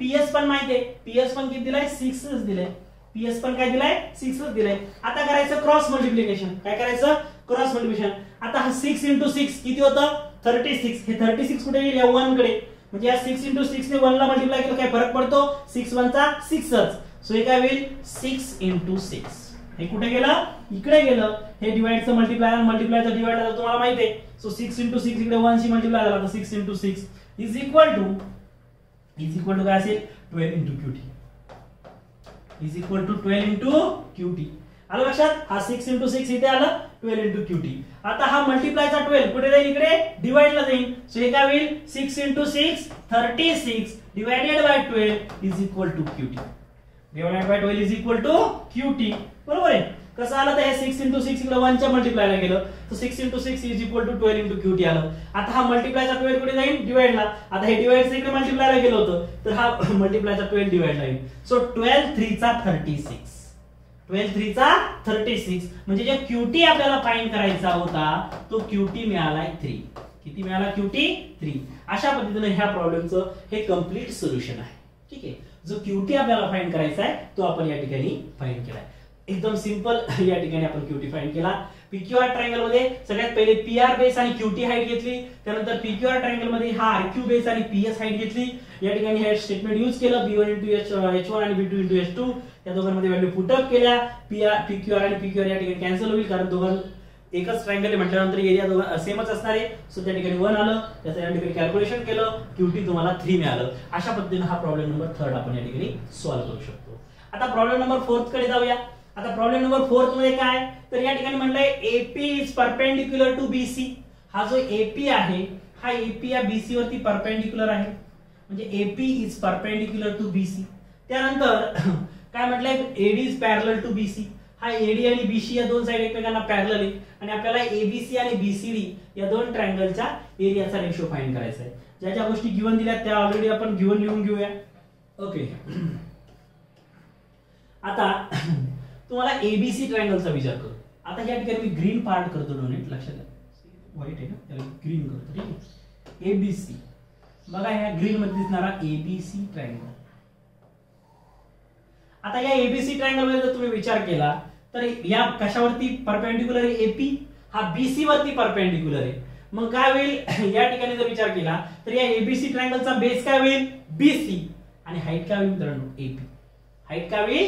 PS पण माहिती आहे, PS पण किती दिलाय? 6च दिलाय. PS पण काय दिलाय? 6च दिलाय. आता करायचं क्रॉस मल्टिप्लिकेशन. काय करायचं? Cross multiplication. आता हा 6 into 6 किती होतं? 36. हे 36 कुठे येईल? या 1 कडे. म्हणजे या 6 into 6 ने 1 ला मल्टिप्लाय केलं काय फरक पडतो? 6 1 चा 6च. सो हे काय होईल? 6 into 6. हे कुठे गेलं? इकडे गेलं. हे डिवाइडचं मल्टिप्लाय आणि मल्टिप्लायचं डिवाइड झालं तुम्हाला माहिती आहे. सो 6 into 6 इकडे 1 शी मल्टिप्लाय झाला, तर 6 into 6 इज इक्वल टू काय असेल? 12 into QT. Is equal to 12 into QT. आलं लक्षात? हा 6 into 6 इथे आलं, 12 into QT. आता हा मल्टिप्लायचा 12 कुठे जाईल? इकडे डिवाइडला जाईल. सो हे काय होईल? 6 into 6 36 divided by 12 is equal to QT. Divided by 12 is equal to QT. बरोबर आहे? कसं आलं? तर हे 6 into 6 इकडे 1 च्या मल्टिप्लायला गेलं, तर 6 into 6 is equal to 12 into QT आलं. आता हा मल्टिप्लायचा 12 कुठे जाईल? डिवाइडला. आता हे डिवाइडचं इकडे मल्टिप्लायला गेलं होतं, तर हा मल्टिप्लायचा 12 डिवाइडला येईल. सो 12 3 चा 36. 12 3 चा 36 म्हणजे जे QT आपल्याला फाइंड करायचा होता तो QT मिळालाय 3. किती मिळाला QT 3. अशा पद्धतीने ह्या प्रॉब्लेमचं हे कंप्लीट सोल्युशन आहे. ठीक आहे. जो QT आपल्याला फाइंड करायचा आहे तो आपण या ठिकाणी फाइंड केलाय. एकदम सिंपल या ठिकाणी आपण QT फाइंड केला. PQR ट्रायंगल मध्ये सगळ्यात पहिले PR बेस आणि QT हाईट घेतली. त्यानंतर PQR ट्रायंगल मध्ये हा RQ बेस आणि PS हाईट घेतली. या ठिकाणी हे स्टेटमेंट यूज केलं B1 H1 आणि B2 H2 या दोघांमध्ये व्हॅल्यू पुट अप केल्या. PQR आणि PQR या ठिकाणी कॅन्सल होईल कारण दोघां एकच ट्रायंगल म्हटल्यानंतर एरिया दोघां सेमच असणार आहे. सो त्या ठिकाणी 1 आलं. त्याचं या ठिकाणी कॅल्क्युलेशन केलं. QT तुम्हाला 3 मिळालं. अशा पद्धतीने हा प्रॉब्लेम नंबर 3 आपण या ठिकाणी सॉल्व्ह करू शकतो. आता प्रॉब्लेम नंबर 4 कडे जाऊया. आता प्रॉब्लेम नंबर 4 मध्ये काय तर या ठिकाणी म्हटलंय AP is perpendicular to BC. हा जो AP आहे हा AP या BC वरती परपेंडिक्युलर आहे म्हणजे AP is perpendicular to BC. त्यानंतर काय म्हटलंय AD is parallel to BC. हा AD आणि BC या दोन साइड एकमेकांना पॅरलल आहे आणि आपल्याला ABC आणि BCD या दोन ट्रायंगलच्या एरियाचा रेशो फाइंड करायचा आहे. ज्या ज्या गोष्टी गिवन दिल्या त्या ऑलरेडी आपण गिवन लिहून घेऊया. ओके. आता तुम्हाला ABC ट्रायंगलचा विचार करू. आता या ठिकाणी मी ग्रीन पार्ट करतो डोनेट लक्षात घ्या. व्हाईट आहे ना त्याला ग्रीन करतो. ठीक आहे. ABC बघा ह्या ग्रीन मध्ये दिसणारा ABC ट्रायंगल. आता या ABC ट्रायंगल मध्ये जर तुम्ही विचार केला तर या कशावरती परपेंडिक्युलर आहे AP हा BC वरती परपेंडिक्युलर आहे. मग काय होईल या ठिकाणी जर विचार केला तर या ABC ट्रायंगलचा बेस काय होईल BC आणि हाईट काय होईल मित्रांनो AP. हाईट काय होईल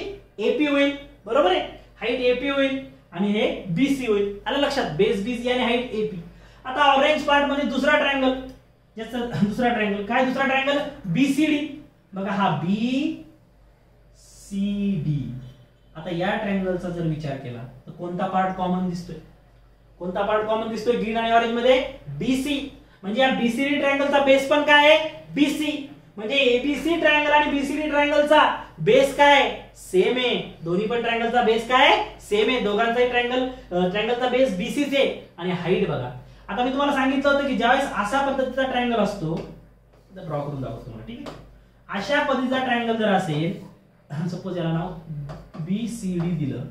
AP होईल. बरोबर आहे. हाईट AP होईल आणि हे BC होईल. आलं लक्षात. बेस BC आणि हाईट AP. आता ऑरेंज पार्ट मध्ये दुसरा ट्रायंगल ज्याचा दुसरा ट्रायंगल काय दुसरा ट्रायंगल BCD. बघा हा BCD. आता या ट्रायंगलचा जर विचार केला तर कोणता पार्ट कॉमन दिसतोय कोणता पार्ट कॉमन दिसतोय ग्रीन आणि ऑरेंज मध्ये BC. म्हणजे या BCD ट्रायंगलचा बेस पण काय आहे BC. म्हणजे ABC ट्रायंगल आणि BCD ट्रायंगलचा बेस काय सेम आहे. दोन्ही पण ट्रायंगलचा बेस काय सेम आहे. दोघांचाही ट्रायंगलचा बेस BC आहे आणि हाईट बघा. आता मी तुम्हाला सांगितलं होतं की ज्यावेळेस अशा पद्धतीचा ट्रायंगल असतो ड्रॉ करून दाखवतो तुम्हाला. ठीक आहे. अशा पद्धतीचा ट्रायंगल जर असेल सपोज याला नाव BCD दिलं.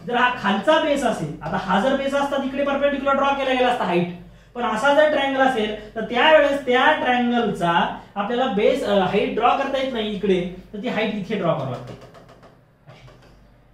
जर हा खालचा बेस असेल आता हा जर बेस असता तिकडे परपेंडिक्युलर ड्रॉ केला गेला असता हाईट. पण असा जर ट्रायंगल असेल तर त्यावेळेस त्या ट्रायंगलचा आपल्याला बेस हाईट ड्रॉ करता येत नाही इकडे तर ती हाईट इथे ड्रॉ करावी लागते.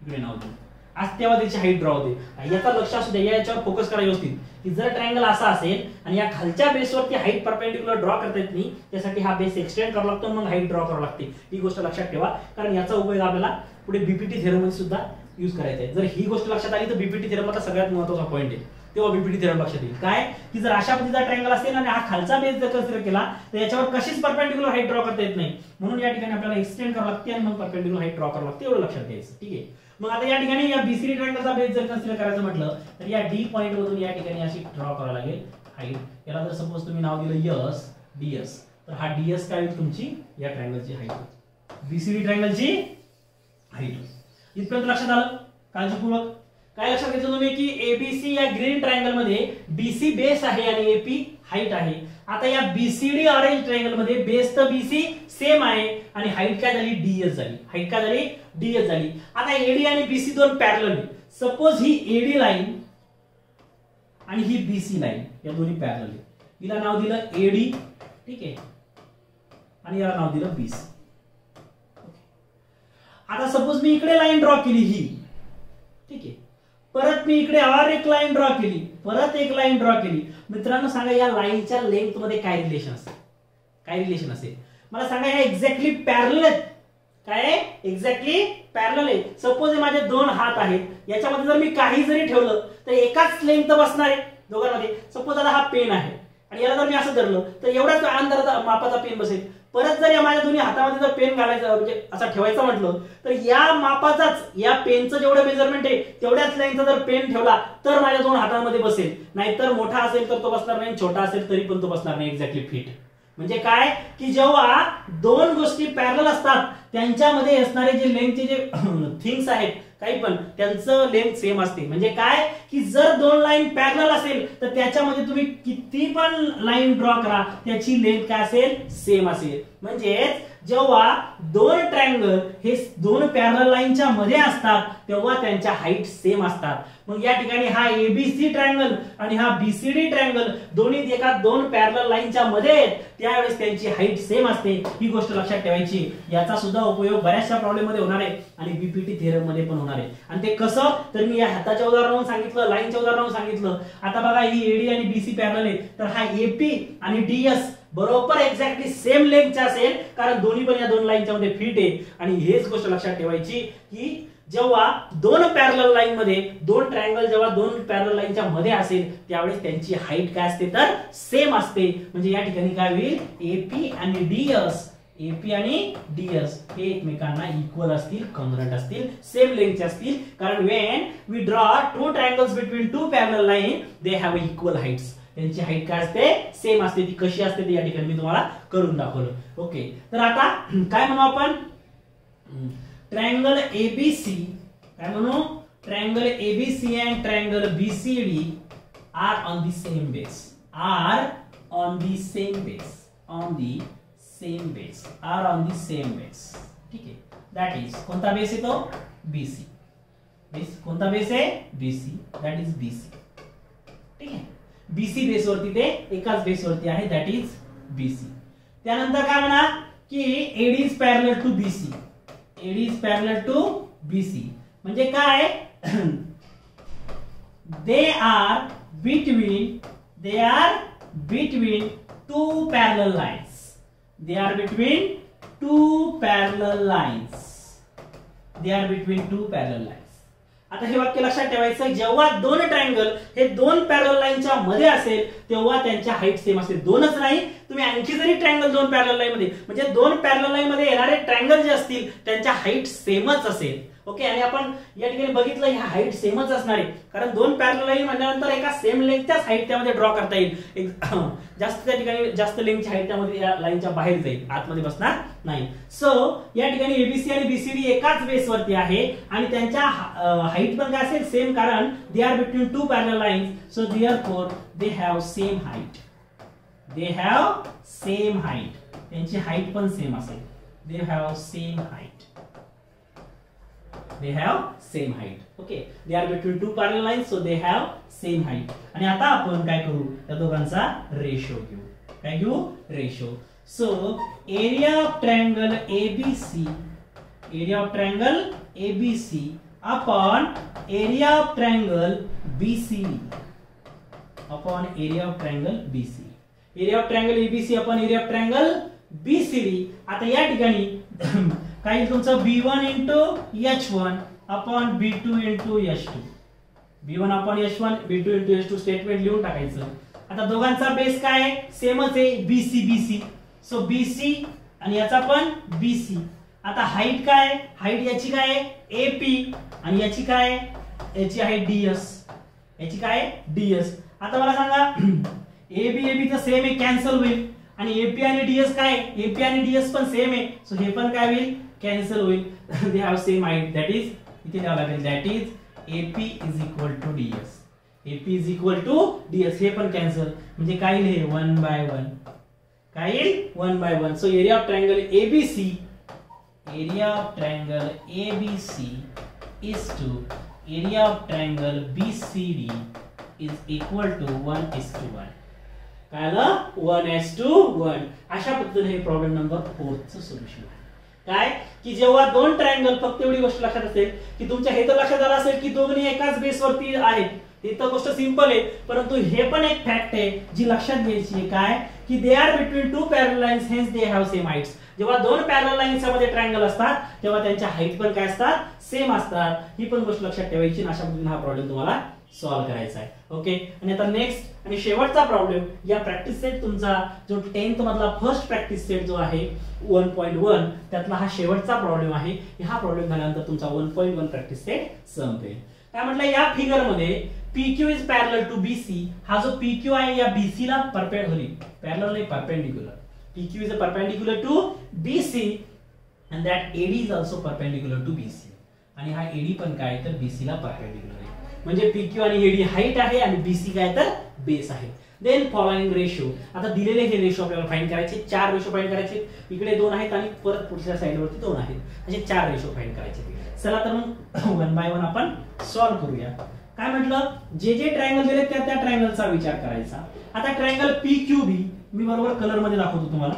इकडे नाव देऊ आज तेव्हा त्याची हाईट ड्रॉ होते. याचा लक्ष असू द्या. याच्यावर फोकस करा व्यवस्थित की जर ट्रायंगल असा असेल आणि या खालच्या बेसवरती हाईट परपेंडिक्युलर ड्रॉ करता येत नाही त्यासाठी हा बेस एक्सटेंड करावा लागतो मग हाईट ड्रॉ करावी लागते. ही गोष्ट लक्षात ठेवा कारण याचा उपयोग आपल्याला पुढे BPT थेरम मध्ये सुद्धा यूज करायचा आहे. जर ही गोष्ट लक्षात आली तर BPT थेरम चा सगळ्यात महत्त्वाचा पॉईंट आहे. तेव्हा BPT थेरम लक्षात येईल काय की जर अशा पद्धतीचा ट्रायंगल असेल आणि हा खालचा बेस जर कन्सिडर केला तर याच्यावर कशीच परपेंडिक्युलर हाईट ड्रॉ करता येत नाही. म्हणून या ठिकाणी आपल्याला एक्सटेंड करावं लागते आणि मग परपेंडिक्युलर हाईट ड्रॉ करावं लागते. एवढं लक्षात घ्यायचं. ठीक आहे. मग आता या ठिकाणी या BCD ट्रायंगलचा बेस जर कन्सिडर करायचं म्हटलं तर या D पॉइंट मधून या ठिकाणी अशी ड्रॉ करावं लागेल हाईट. याला जर सपोज तुम्ही नाव दिलं DS तर हा DS काय होईल तुमची या ट्रायंगलची हाईट. BCD ट्रायंगलची हाईट. इथपर्यंत लक्षात आलं काळजीपूर्वक. काय लक्षात घेतलं तुम्ही की ABC या ग्रीन ट्रायंगल मध्ये BC बेस आहे आणि AP हाईट आहे. आता या BCD ऑरेंज ट्रायंगल मध्ये बेस तर BC सेम आहे आणि हाईट काय झाली DS झाली. हाईट काय झाली DS झाली. आता AD आणि BC दोन पॅरलल आहे. सपोज ही AD लाईन आणि ही BC लाईन या दोन्ही पॅरलल आहे. हिला नाव दिलं AD. ठीक आहे. आणि याला नाव दिलं BC. आता सपोज मी इकडे लाईन ड्रॉ केली ही. ठीक आहे. परत मी इकडे और एक लाईन ड्रॉ केली. परत एक लाईन ड्रॉ केली. मित्रांनो सांगा या लाईनच्या लेंथ मध्ये काय रिलेशन असेल. काय रिलेशन असेल मला सांगा. या एक्झॅक्टली पॅरलल आहेत. काय एक्झॅक्टली पॅरलल आहे. सपोज माझे दोन हात आहेत याच्यामध्ये जर मी काही जरी ठेवलं तर एकाच लेंथ बसणार आहे दोघांमध्ये. सपोज आता हा पेन आहे आणि याला जर मी असं धरलं तर एवढाच अंतराचा मापाचा पेन बसेल. परत जर या माझ्या दोन्ही हातामध्ये जर पेन घालायचं म्हणजे असा ठेवायचं म्हटलं तर या मापाचाच या पेनचं जेवढं मेजरमेंट आहे तेवढ्याच लाईनचा जर पेन ठेवला तर माझ्या दोन हातांमध्ये बसेल. नाहीतर मोठा असेल तर तो बसणार नाही. छोटा असेल तरी पण तो बसणार नाही एक्झॅक्टली फिट. म्हणजे काय की जेव्हा दोन गोष्टी पॅरलल असतात त्यांच्यामध्ये असणारे जे लेंथचे जे थिंग्स आहेत काही पण त्यांचं लेंथ सेम असते. म्हणजे काय की जर दोन लाईन पॅरलल असेल तर त्याच्यामध्ये तुम्ही किती पण लाईन ड्रॉ करा त्याची लेंथ काय असेल सेम असेल. म्हणजे जेव्हा दोन ट्रायंगल हे दोन पॅरलल लाईनच्या मध्ये असतात तेव्हा त्यांच्या हाईट सेम असतात. मग या ठिकाणी हा एबीसी ट्रायंगल आणि हा बीसीडी ट्रायंगल दोन्ही एका दोन पॅरलल लाईनच्या मध्ये आहेत, त्यावेळेस त्यांची हाईट सेम असते. ही गोष्ट लक्षात ठेवायची. याचा सुद्धा उपयोग बऱ्याचशा प्रॉब्लेम मध्ये होणार आहे आणि बीपीटी थेरम मध्ये पण होणार आहे. आणि ते कसं, तर मी या हाताच्या उदाहरणावरून सांगितलं, लाईनच्या उदाहरणावरून सांगितलं. आता बघा ही एडी आणि बीसी पॅरलल आहे, तर हा एपी आणि डीएस बरोबर एक्झॅक्टली सेम लेंथचा असेल, कारण दोन्ही पण या दोन लाईनच्या मध्ये फिट आहे. आणि हेच गोष्ट लक्षात ठेवायची की जेव्हा दोन पॅरलल लाईन मध्ये दोन ट्रायंगल जेव्हा दोन पॅरलल लाईनच्या मध्ये असेल त्यावेळेस त्यांची हाईट काय असते तर सेम असते. म्हणजे या ठिकाणी काय होईल, एपी आणि डीएस हे एकमेकांना इक्वल असतील, कॉन्ग्रुएंट असतील, सेम लेंथचे असतील. कारण when we draw two triangles between two parallel line they have equal heights. त्यांची हाईट काय असते, सेम असते. ती कशी असते ते या ठिकाणी मी तुम्हाला करून दाखवलं. ओके, तर आता काय म्हणू आपण, ट्रायंगल एबीसी, काय म्हणू, triangle ABC and triangle BCD are on the same base, ठीक आहे. दॅट इज कोणता बेस आहे तो, बीसी. बेस कोणता बेस आहे, बीसी. That is BC. ठीक आहे, बीसी बेस वरती ते एकाच बेस वरती आहे, दॅट इज बीसी. त्यानंतर काय म्हणा की AD is parallel to BC. AD is parallel to BC म्हणजे काय, they are between two parallel lines. They are between two parallel lines. आता हे वाक्य लक्षात ठेवायचं, जेव्हा दोन ट्रायंगल हे दोन पॅरलल लाईनच्या मध्ये असेल तेव्हा त्यांच्या हाईट सेम असते. दोनच नाही, तुम्ही आणखी जरी ट्रायंगल दोन पॅरलल लाईन मध्ये म्हणजे दोन पॅरलल लाईन मध्ये येणारे ट्रायंगल जे असतील त्यांच्या हाईट सेमच असेल. ओके, आणि आपण या ठिकाणी बघितलं ह्या हाईट सेमच असणार आहे, कारण दोन पॅरलल लाईन म्हणल्यानंतर एका सेम लेंथच्याच हाईट त्यामध्ये ड्रॉ करता येईल. जास्त त्या ठिकाणी जास्त लेंथची हाईट त्यामध्ये या लाईनच्या बाहेर जाईल, आतमध्ये बसणार नाही. सो या ठिकाणी एबीसी आणि बीसीडी एकाच बेस वरती आहे आणि त्यांच्या हाईट पण काय असेल, सेम, कारण दे are between two parallel lines. So therefore they have same height. त्यांची हाईट पण सेम असेल. दे have same height. Okay, they are between two parallel lines, so they have same height. आणि आता आपण काय करू, त्या दोघांचा रेशो घेऊ. काय घेऊ, ratio. So area of triangle ABC upon area of triangle BCD. Area of triangle ABC upon area of triangle BCD. आता या ठिकाणी काय तुमचं B1 into H1 upon B2 into H2. B1 upon H1 B2 into H2 statement लिहून टाकायचं. आता दोघांचा base काय आहे, सेमच आहे, बीसी. सो बीसी आणि याचा पण बीसी. आता हाईट काय, हाईट याची काय आहे, एपी, आणि याची काय, याची आहे डीएस. आता मला सांगा, एबी तर सेम आहे, कॅन्सल होईल. आणि एपी आणि डीएस काय, एपी आणि डीएस पण सेम आहे, सो हे पण काय होईल, कॅन्सल होईल. They have same height, that is इथे द्यावं लागेल, that is AP is equal to DS. हे पण कॅन्सल, म्हणजे काय येईल, 1/1. काय येईल, 1/1. So area of triangle ABC is to area of triangle BCD is equal to 1:1. काय आलं, 1:1. अशा पद्धतीने हे प्रॉब्लेम नंबर 4 चं सोल्युशन आहे. काय की जेव्हा दोन ट्रायंगल, फक्त एवढी गोष्ट लक्षात असेल की तुमच्या हे तर लक्षात आलं असेल की दोन्ही एकाच बेस वरती आहेत, ते तर गोष्ट सिंपल आहे. परंतु हे पण एक फॅक्ट आहे जी लक्षात घ्यायची आहे, काय की they are between two parallel lines, hence they have same heights. जेव्हा दोन पॅरलल लाईन्स मध्ये ट्रायंगल असतात तेव्हा त्यांच्या हाईट पण काय असतात, सेम असतात. ही पण गोष्ट लक्षात ठेवायची. अशा पद्धतीने हा प्रॉब्लेम तुम्हाला सॉल्व्ह करायचा आहे. ओके, आणि आता नेक्स्ट आणि शेवटचा प्रॉब्लेम, या प्रॅक्टिस सेट तुमचा जो 10th मधला फर्स्ट प्रॅक्टिस सेट जो आहे 1.1 त्यातला हा शेवटचा प्रॉब्लेम आहे. हा प्रॉब्लेम झाल्यानंतर तुमचा 1.1 प्रॅक्टिस सेट संपेल. काय म्हटलं, या फिगर मध्ये PQ is parallel to BC. हा जो PQ आहे या BC ला पॅरलल नाही, perpendicular. PQ is perpendicular to BC and that AD is also perpendicular to BC. आणि हा AD पण काय तर BC ला परपेंडिक्युलर आहे. म्हणजे पीक्यू आणि एडी हाईट आहे आणि बीसी काय तर बेस आहे. देन फॉलोइंग रेशो, आता दिलेले हे रेशो आपल्याला फाइंड करायचे. 4 रेशो फाइंड करायचे, इकडे 2 आहेत आणि परत पुढच्या साइडवरती 2 आहेत, असे 4 रेशो फाइंड करायचे. चला तर मग 1 बाय 1 आपण सॉल्व्ह करूया. काय म्हटलं, जे जे ट्रायंगल दिले त्या त्या ट्रायंगलचा विचार करायचा. आता ट्रायंगल पीक्यूबी मी बरोबर कलर मध्ये दाखवतो तुम्हाला.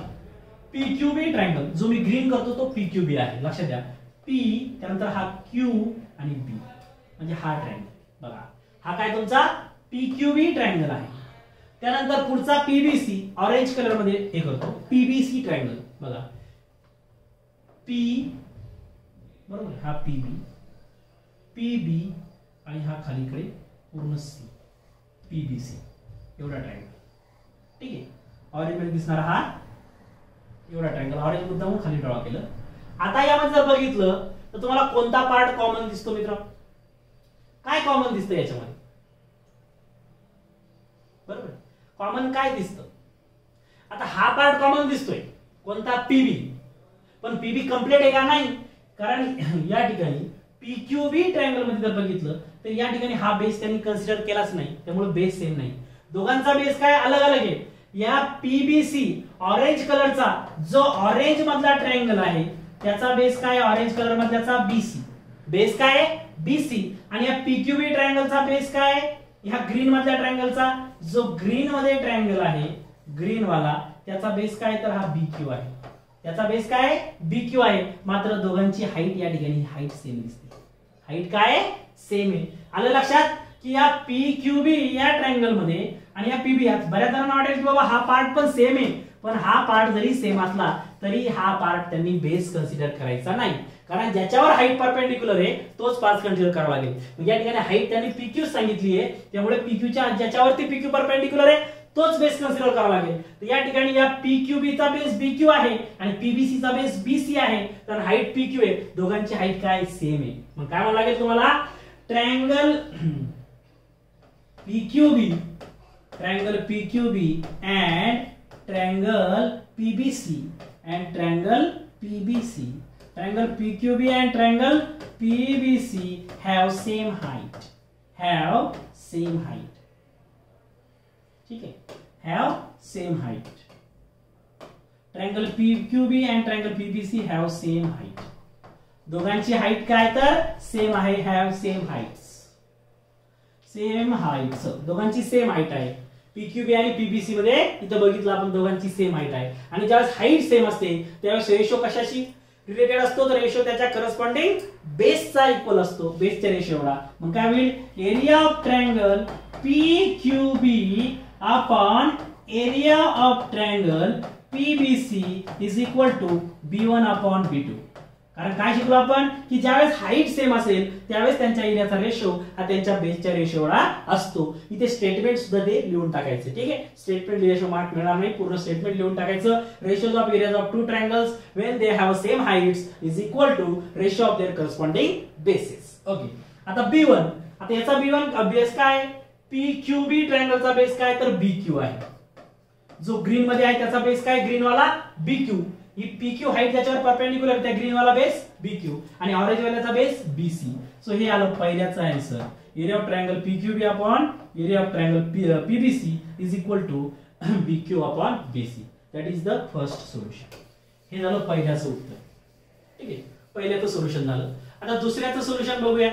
पीक्यूबी ट्रायंगल जो मी ग्रीन करतो तो पीक्यूबी आहे, लक्षात द्या. पी त्यानंतर हा क्यू आणि बी म्हणजे हा ट्रायंगल बघा, हा काय तुमचा पीक्यूबी ट्रायंगल आहे. त्यानंतर पुढचा पीबीसी ऑरेंज कलर मध्ये हे करतो, पीबीसी ट्रायंगल बघा. पी बरोबर, हा पीबी, पीबी आणि हा खालीकडे पूर्ण सी, पीबीसी एवढा ट्रायंगल. ठीक आहे, ऑरेंज मध्ये दिसणारा हा एवढा ट्रायंगल, ऑरेंज मुद्दाम खाली ड्रॉ केलं. आता यामध्ये जर बघितलं तर तुम्हाला कोणता पार्ट कॉमन दिसतो मित्र? काय कॉमन दिसतं याच्यामध्ये? बरोबर, कॉमन काय दिसतं? आता हा पार्ट कॉमन दिसतोय कोणता? पीबी. पण पीबी कंप्लीट आहे का? नाही, कारण या ठिकाणी पीक्यूबी ट्रायंगल मध्ये जर बघितलं तर या ठिकाणी हा बेस त्यांनी कन्सिडर केलाच नाही, त्यामुळे बेस सेम नाही. दोघांचा बेस काय अलग अलग आहे. या पीबीसी ऑरेंज कलरचा जो ऑरेंज मधला ट्रायंगल आहे त्याचा बेस काय? ऑरेंज कलर मधल्याचा बीसी, बेस काय? बीसी. आणि या पीक्यूबी ट्रायंगलचा बेस काय? ह्या ग्रीन मधल्या ट्रायंगलचा जो ग्रीन मध्ये ट्रायंगल आहे ग्रीन वाला त्याचा बेस काय? तर हा बीक्यू आहे. त्याचा बेस काय? बीक्यू आहे. मात्र दोघांची हाईट या ठिकाणी हाईट सेम दिसते. हाईट काय? सेम आहे. आलं लक्षात की या पीक्यूबी या ट्रायंगल मध्ये आणि या पीबी यात बऱ्याच जणांना वाटेल की बाबा हा पार्ट पण सेम आहे, पण हा पार्ट जरी सेम असला तरी हा पार्ट त्यांनी बेस कन्सिडर करायचा नाही, कारण ज्याच्यावर हाईट परपेंडिक्युलर आहे तोच पार्ट कन्सिडर करावा लागेल. या ठिकाणी हाईट त्यांनी पीक्यू सांगितली आहे, त्यामुळे पीक्यूच्या ज्याच्यावरती पीक्यू परपेंडिक्युलर आहे तोच बेस कन्सिडर करावा लागेल. तर या ठिकाणी या पीक्यूबीचा बेस बीक्यू आहे आणि पीबीसीचा बेस बीसी आहे, तर हाईट पीक्यू आहे. दोघांची हाईट काय? सेम आहे. मग काय म्हणावं लागेल तुम्हाला? Triangle PQB, triangle PQB and triangle PBC and triangle PBC, triangle PQB and triangle PBC have same height, have same height. ठीक है, have same height. triangle PQB and triangle PBC have same height. दोघांची height काय? तर same आहे, have same heights, same heights. दोघांची same height आहे. पीक्यूबी आणि PBC मध्ये इथं बघितलं आपण दोघांची सेम हाईट आहे. आणि ज्यावेळेस हाईट सेम असते त्यावेळेस रेशो कशाशी रिलेटेड असतो? तर रेशो त्याच्या करस्पॉन्डिंग बेसचा इक्वल असतो, बेसच्या रेशो एवढा. मग काय होईल? Area of triangle PQB upon area of triangle PBC is equal to B1 upon B2. कारण काय शिकलो आपण की ज्यावेळेस हाईट सेम असेल त्यावेळेस त्यांच्या एरियाचा रेशो हा त्यांच्या बेसच्या रेशो एवढा असतो. इथे स्टेटमेंट सुद्धा ते लिहून टाकायचं. ठीक आहे, स्टेटमेंट लिहिल्याशिवाय मार्क मिळणार नाही, पूर्ण स्टेटमेंट लिहून टाकायचं. Ratios of areas of two triangles when they have same heights is equal to ratio of their corresponding bases. Okay, आता B1, आता याचा B1 बेस काय? पीक्यूबी ट्रायंगलचा बेस काय? तर बीक्यू आहे. जो ग्रीन मध्ये आहे त्याचा बेस काय? ग्रीन वाला बीक्यू. ही पीक्यू हाईट त्याच्यावर परपेंडिक्युलर, त्या ग्रीन वाला बेस बीक्यू आणि ऑरेंज वाल्याचा बेस बीसी. सो हे आलं पहिल्याचा answer. Area of triangle PQB upon area of triangle PBC is equal to BQ upon BC. That is the first solution. हे झालं पहिल्याचं उत्तर. ठीक आहे, पहिल्याचं सोल्युशन झालं. आता दुसऱ्याचं सोल्युशन बघूया.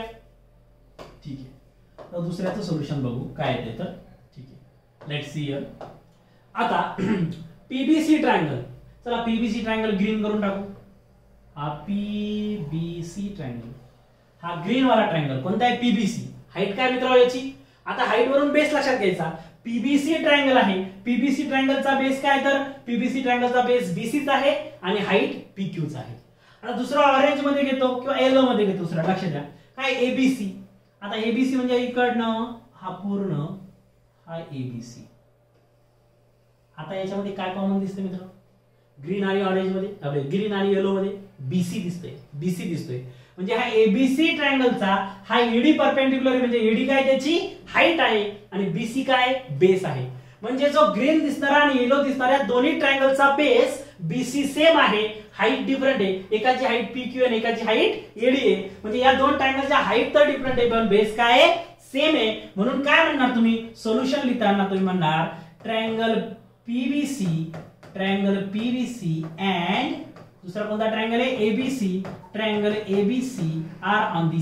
ठीक आहे, तर दुसऱ्याचं सोल्युशन बघू काय येते तर. ठीक आहे, लेट्स सी हियर. आता पीबीसी ट्रायंगल, चला पीबीसी ट्रायंगल ग्रीन करून टाकू. हा पीबीसी ट्रायंगल, हा ग्रीन वाला ट्रायंगल कोणता आहे? पीबीसी. हाईट काय मित्रांनो याची? आता हाईट वरून बेस लक्षात घ्यायचा. पीबीसी ट्रायंगल आहे, पीबीसी ट्रायंगलचा बेस काय? तर पीबीसी ट्रायंगलचा बेस बीसीच आहे आणि हाईट पीक्यूच आहे. आता दुसरा ऑरेंज मध्ये घेतो किंवा येलो मध्ये घेतो दुसरा, लक्षात घ्या काय? एबीसी. आता एबीसी म्हणजे इकडनं हा पूर्ण हा एबीसी. आता याच्यामध्ये काय कॉमन दिसते मित्रांनो? ग्रीन आणि ऑरेंज मध्ये, ग्रीन आणि येलो मध्ये बीसी दिसतोय, बीसी दिसतोय. म्हणजे हा एबीसी ट्रायंगलचा हा एडी परपेंडिक्युलर, म्हणजे एडी काय? त्याची हाईट आहे आणि बीसी काय? बेस आहे. म्हणजे जो ग्रीन दिसणारा आणि येलो दिसणाऱ्या दोन्ही ट्रायंगलचा बेस बीसी सेम आहे, हाईट डिफरंट आहे. एकाची हाईट पीक्यू आणि एकाची हाईट एडी आहे. म्हणजे या दोन ट्रायंगलच्या हाईट तर डिफरंट आहे पण बेस काय आहे? सेम आहे म्हणून काय म्हणणार तुम्ही सोल्युशन लिहिताना तुम्ही म्हणणार ट्रायंगल पीबीसी अँड दुसरा कोणता ट्रायंगल आहे ABC triangle ABC are on the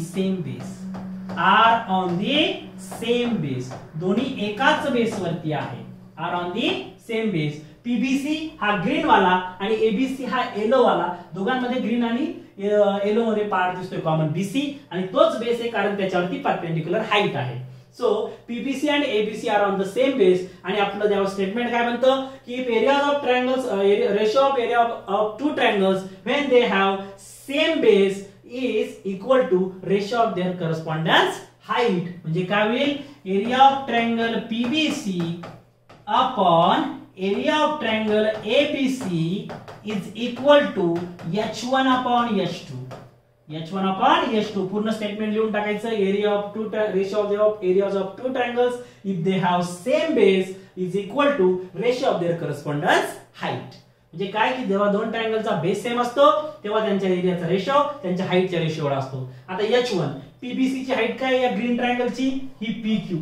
same base दोन्ही एकाच बेस वरती आहे are on the same base PBC हा ग्रीन वाला आणि एबीसी हा येलो वाला दोघांमध्ये ग्रीन आणि येलो मध्ये पार्ट दिसतोय कॉमन बीसी आणि तोच बेस आहे कारण त्याच्यावरती परपेंडिक्युलर हाईट आहे सो पीबीसी आणि ABC are on the same base आणि आपलं जेव्हा स्टेटमेंट काय म्हणतं की area of triangles ratio of area of two triangles when they have same base is equal to ratio of their correspondence height म्हणजे काय होईल area of triangle PBC upon area of triangle ABC is equal to h1 upon h2 पूर्ण statement लिहून टाकायचं area of to ratio of areas of two triangles if they have same base is equal to ratio of their correspondence height म्हणजे काय की जेव्हा दोन ट्रायंगलचा base same असतो तेव्हा त्यांच्या एरियाचा रेशो त्यांच्या हाईटच्या रेशो एवढा असतो आता h1 पीबीसी ची हाईट काय या ग्रीन ट्रायंगलची ही पीक्यू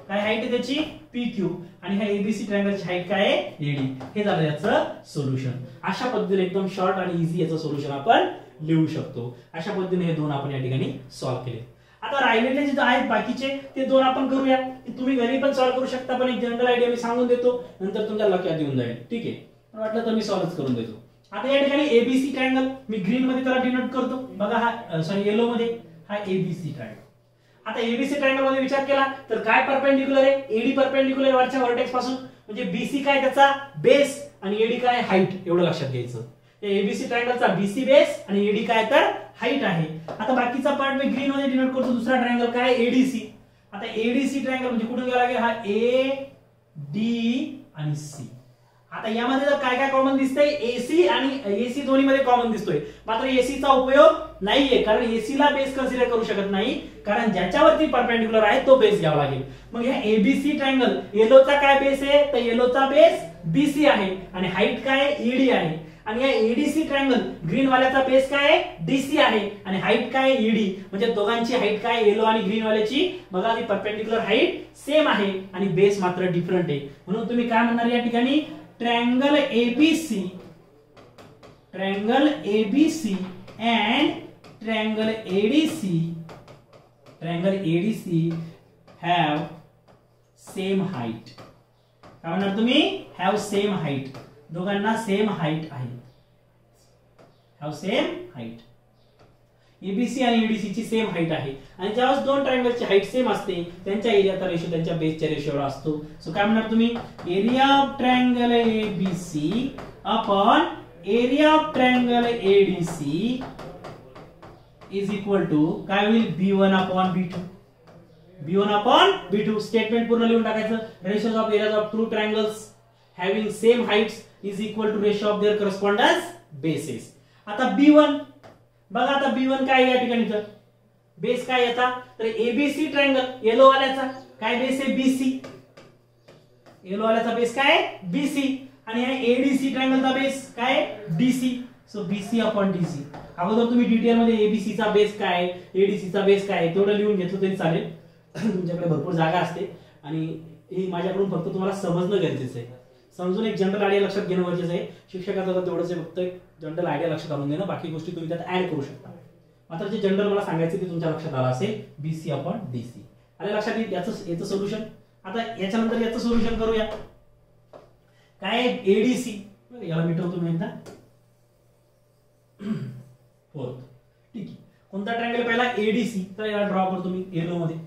काय हाईट आहे त्याची पीक्यू आणि ह्या एबीसी ट्रायंगलची हाईट काय आहे एडी हे झालं याचं सोल्युशन अशा पद्धतीने एकदम शॉर्ट आणि इझी याचं सोल्युशन आपण लिहू शकतो अशा पद्धतीने हे दोन आपण या ठिकाणी सॉल्व्ह केले आता राहिलेले जे आहेत बाकीचे ते दोन आपण करूया तुम्ही घरी पण सॉल्व्ह करू शकता पण एक जनरल आयडिया मी सांगून देतो नंतर तुमच्या लक्षात येऊन जाईल ठीक आहे वाटलं तर मी सॉल्व्ह करून देतो आता या ठिकाणी एबीसी ट्रायंगल मी ग्रीन मध्ये त्याला डिनोट करतो बघा हा सॉरी येलो मध्ये हा एबीसी ट्रायंगल आता एबीसी ट्रायंगल मध्ये विचार केला तर काय परपेंडिक्युलर आहे एडी परपेंडिक्युलर आहे वरच्या व्हर्टेक्स पासून म्हणजे बीसी काय त्याचा बेस आणि एडी काय हाईट एवढं लक्षात घ्यायचं एबीसी ट्रायंगलचा बीसी बेस आणि एडी काय तर हाईट आहे आता बाकीचा पार्ट मी ग्रीन मध्ये डिनोट करतो दुसरा ट्रायंगल काय एडीसी आता एडीसी ट्रायंगल म्हणजे कुठून गेला लागेल हा ए डी आणि सी आता यामध्ये जर काय काय कॉमन दिसतंय एसी आणि एसी दोन्ही मध्ये कॉमन दिसतोय मात्र एसी चा उपयोग नाहीये कारण एसी ला बेस कन्सिडर करू शकत नाही कारण ज्याच्यावरती परपेंडिक्युलर आहे तो बेस घ्यावा लागेल मग ह्या एबीसी ट्रायंगल येलोचा काय बेस आहे तर येलोचा बेस बीसी आहे आणि हाईट काय ईडी आहे आणि या एडीसी ट्रायंगल ग्रीन वाल्याचा बेस काय आहे डीसी आहे आणि हाईट काय ईडी म्हणजे दोघांची हाईट काय येलो आणि ग्रीन वाल्याची बघा ती परपेंडिक्युलर हाईट सेम आहे आणि बेस मात्र डिफरंट आहे म्हणून तुम्ही काय म्हणणार या ठिकाणी triangle ABC and triangle ADC have same height काय म्हणणार तुम्ही have same height दोघांना सेम हाईट आहे have same height एबीसी आणि एडीसी ची सेम हाईट आहे आणि ज्यावेळेस दोन ट्रायंगलची हाईट सेम असते त्यांच्या एरियाचा रेशो त्यांच्या बेसच्या रेशोवर असतो सो काय म्हणणार तुम्ही area of triangle ABC upon area of triangle ADC is equal to काय होईल B1 अपॉन B2 स्टेटमेंट पूर्ण लिहून टाकायचं ratios of areas of two triangles having same heights is equal to ratio of their correspondence bases आता B1 बघा आता B1 काय या ठिकाणी तर बेस काय येता तर एबीसी ट्रायंगल येलो वाल्याचा काय बेस आहे बीसी येलो वाल्याचा बेस काय बीसी आणि हा एडीसी ट्रायंगलचा बेस काय DC so BC upon DC अगोदर तुम्ही डिटेल मध्ये एबीसी चा बेस काय एडीसी चा बेस काय तेवढं लिहून घेतलं तरी चालेल तुमच्याकडे भरपूर जागा असते आणि हे माझ्याकडून फक्त तुम्हाला समजणं गरजेचं आहे समजून एक जनरल आयडिया लक्षात घेणं गरजेचं आहे शिक्षकाचं तेवढंच आहे फक्त एक जनरल आयडिया लक्षात आणून घेणं बाकी गोष्टी तुम्ही त्यात ऍड करू शकता मात्र जे जनरल मला सांगायचं ते तुमच्या लक्षात आलं असेल बीसी अपॉन डीसी आले लक्षात येईल याचं सोल्युशन आता याच्यानंतर याचं सोल्युशन करूया काय एडीसी याला मिटवतो मी एकदा फोर्थ ठीक आहे कोणता ट्रायंगल पहिला एडीसी तर याला ड्रॉ करतो मी येलो मध्ये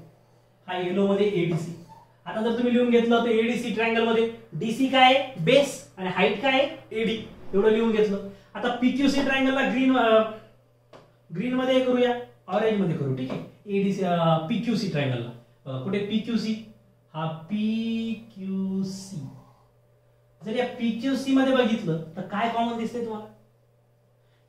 हा येलो मध्ये एडीसी आता जर तुम्ही लिहून घेतलं तर एडीसी ट्रायंगल मध्ये डीसी काय बेस आणि हाईट काय एडी एवढं लिहून घेतलं आता पीक्यूसी ट्रायंगलला ग्रीन मध्ये करूया ऑरेंज मध्ये करू ठीक आहे एडीसी पीक्यूसी ट्रायंगलला कुठे पीक्यूसी हा पीक्यूसी जर या पीक्यूसी मध्ये बघितलं तर काय कॉमन दिसते तुम्हाला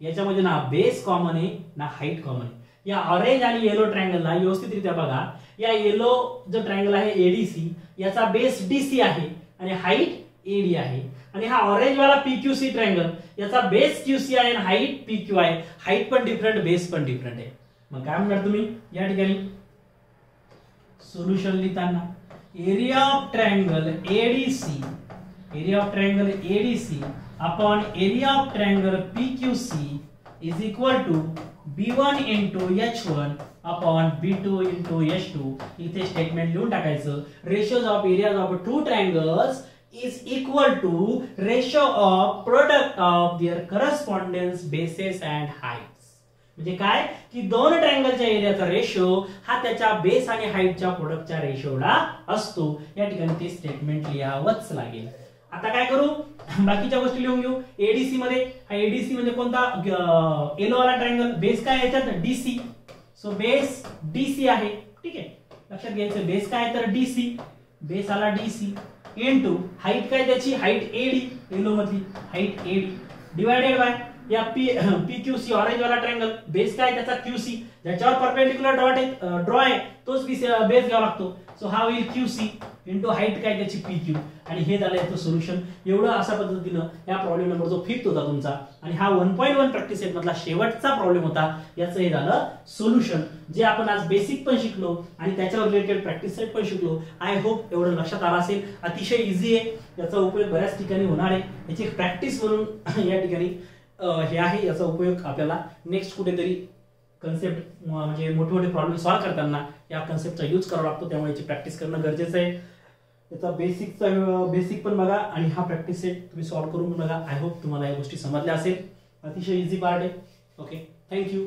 याच्यामध्ये ना बेस कॉमन आहे ना हाईट कॉमन आहे या ऑरेंज आणि येलो ट्रायंगलला व्यवस्थितरित्या बघा या येलो जो ट्रायंगल आहे एडीसी याचा बेस डीसी आहे आणि हाईट एडी आहे आणि हा ऑरेंज वाला पीक्यूसी ट्रायंगल याचा बेस क्यूसी आहे आणि हाईट पीक्यू आहे हाईट पण डिफरंट बेस पण डिफरंट आहे मग काय म्हणणार तुम्ही या ठिकाणी सोल्युशन लिहिताना area of triangle ADC upon area of triangle PQC is equal to B1 into H1 upon B2 into H2. इथे स्टेटमेंट लिहून टाकायचं. Ratios of areas of two triangles is equal to ratio of product of their correspondence bases and Heights. म्हणजे काय की दोन ट्रायंगलच्या एरियाचा ratio हा त्याच्या base आणि हाईटच्या प्रोडक्टच्या रेशोला असतो. या ठिकाणी ते स्टेटमेंट लिहावंच लागेल. आता काय करू, बाकीच्या गोष्टी लिहून घेऊ. एडीसी मध्ये हा एडीसी म्हणजे कोणता, येलो वाला ट्रायंगल. बेस काय याच्यात डीसी. सो बेस डीसी आहे. ठीक आहे, लक्षात घ्यायचं. बेस काय तर डीसी, बेस आला डीसी इनटू हाईट काय त्याची, हाईट एडी, येलो मधली हाईट एडी डिवायडेड बाय या पीक्यूसी ऑरेंज वाला ट्रायंगल. बेस काय त्याचा क्यूसी, ज्याच्यावर परपेंडिक्युलर ड्रॉ आहे तोच बेस घ्यावा लागतो. सो हा होईल क्यूसी इंटू हाईट काय त्याची पीक्यू. आणि हे झालं याचं सोल्युशन. एवढं अशा पद्धतीनं या प्रॉब्लेम नंबर जो 5th होता तुमचा आणि हा 1.1 प्रॅक्टिस सेट मधला शेवटचा प्रॉब्लेम होता, याचं हे झालं सोल्युशन, जे आपण आज बेसिक पण शिकलो आणि त्याच्यावर रिलेटेड प्रॅक्टिस सेट पण शिकलो. आय होप एवढं लक्षात आलं असेल. अतिशय इझी आहे, याचा उपयोग बऱ्याच ठिकाणी होणार आहे. याची प्रॅक्टिस म्हणून या ठिकाणी हे आहे. याचा उपयोग आपल्याला नेक्स्ट कुठेतरी कन्सेप्ट म्हणजे मोठे मोठे प्रॉब्लेम सॉल्व्ह करताना या कन्सेप्टचा यूज करावा लागतो. त्यामुळे याची प्रॅक्टिस करणं गरजेचं आहे. याचा बेसिक पण बघा आणि हा प्रॅक्टिस सेट तुम्ही सॉल्व्ह करून बघा. आय होप तुम्हाला या गोष्टी समजल्या असेल. अतिशय इझी पार्ट आहे. Okay, thank you.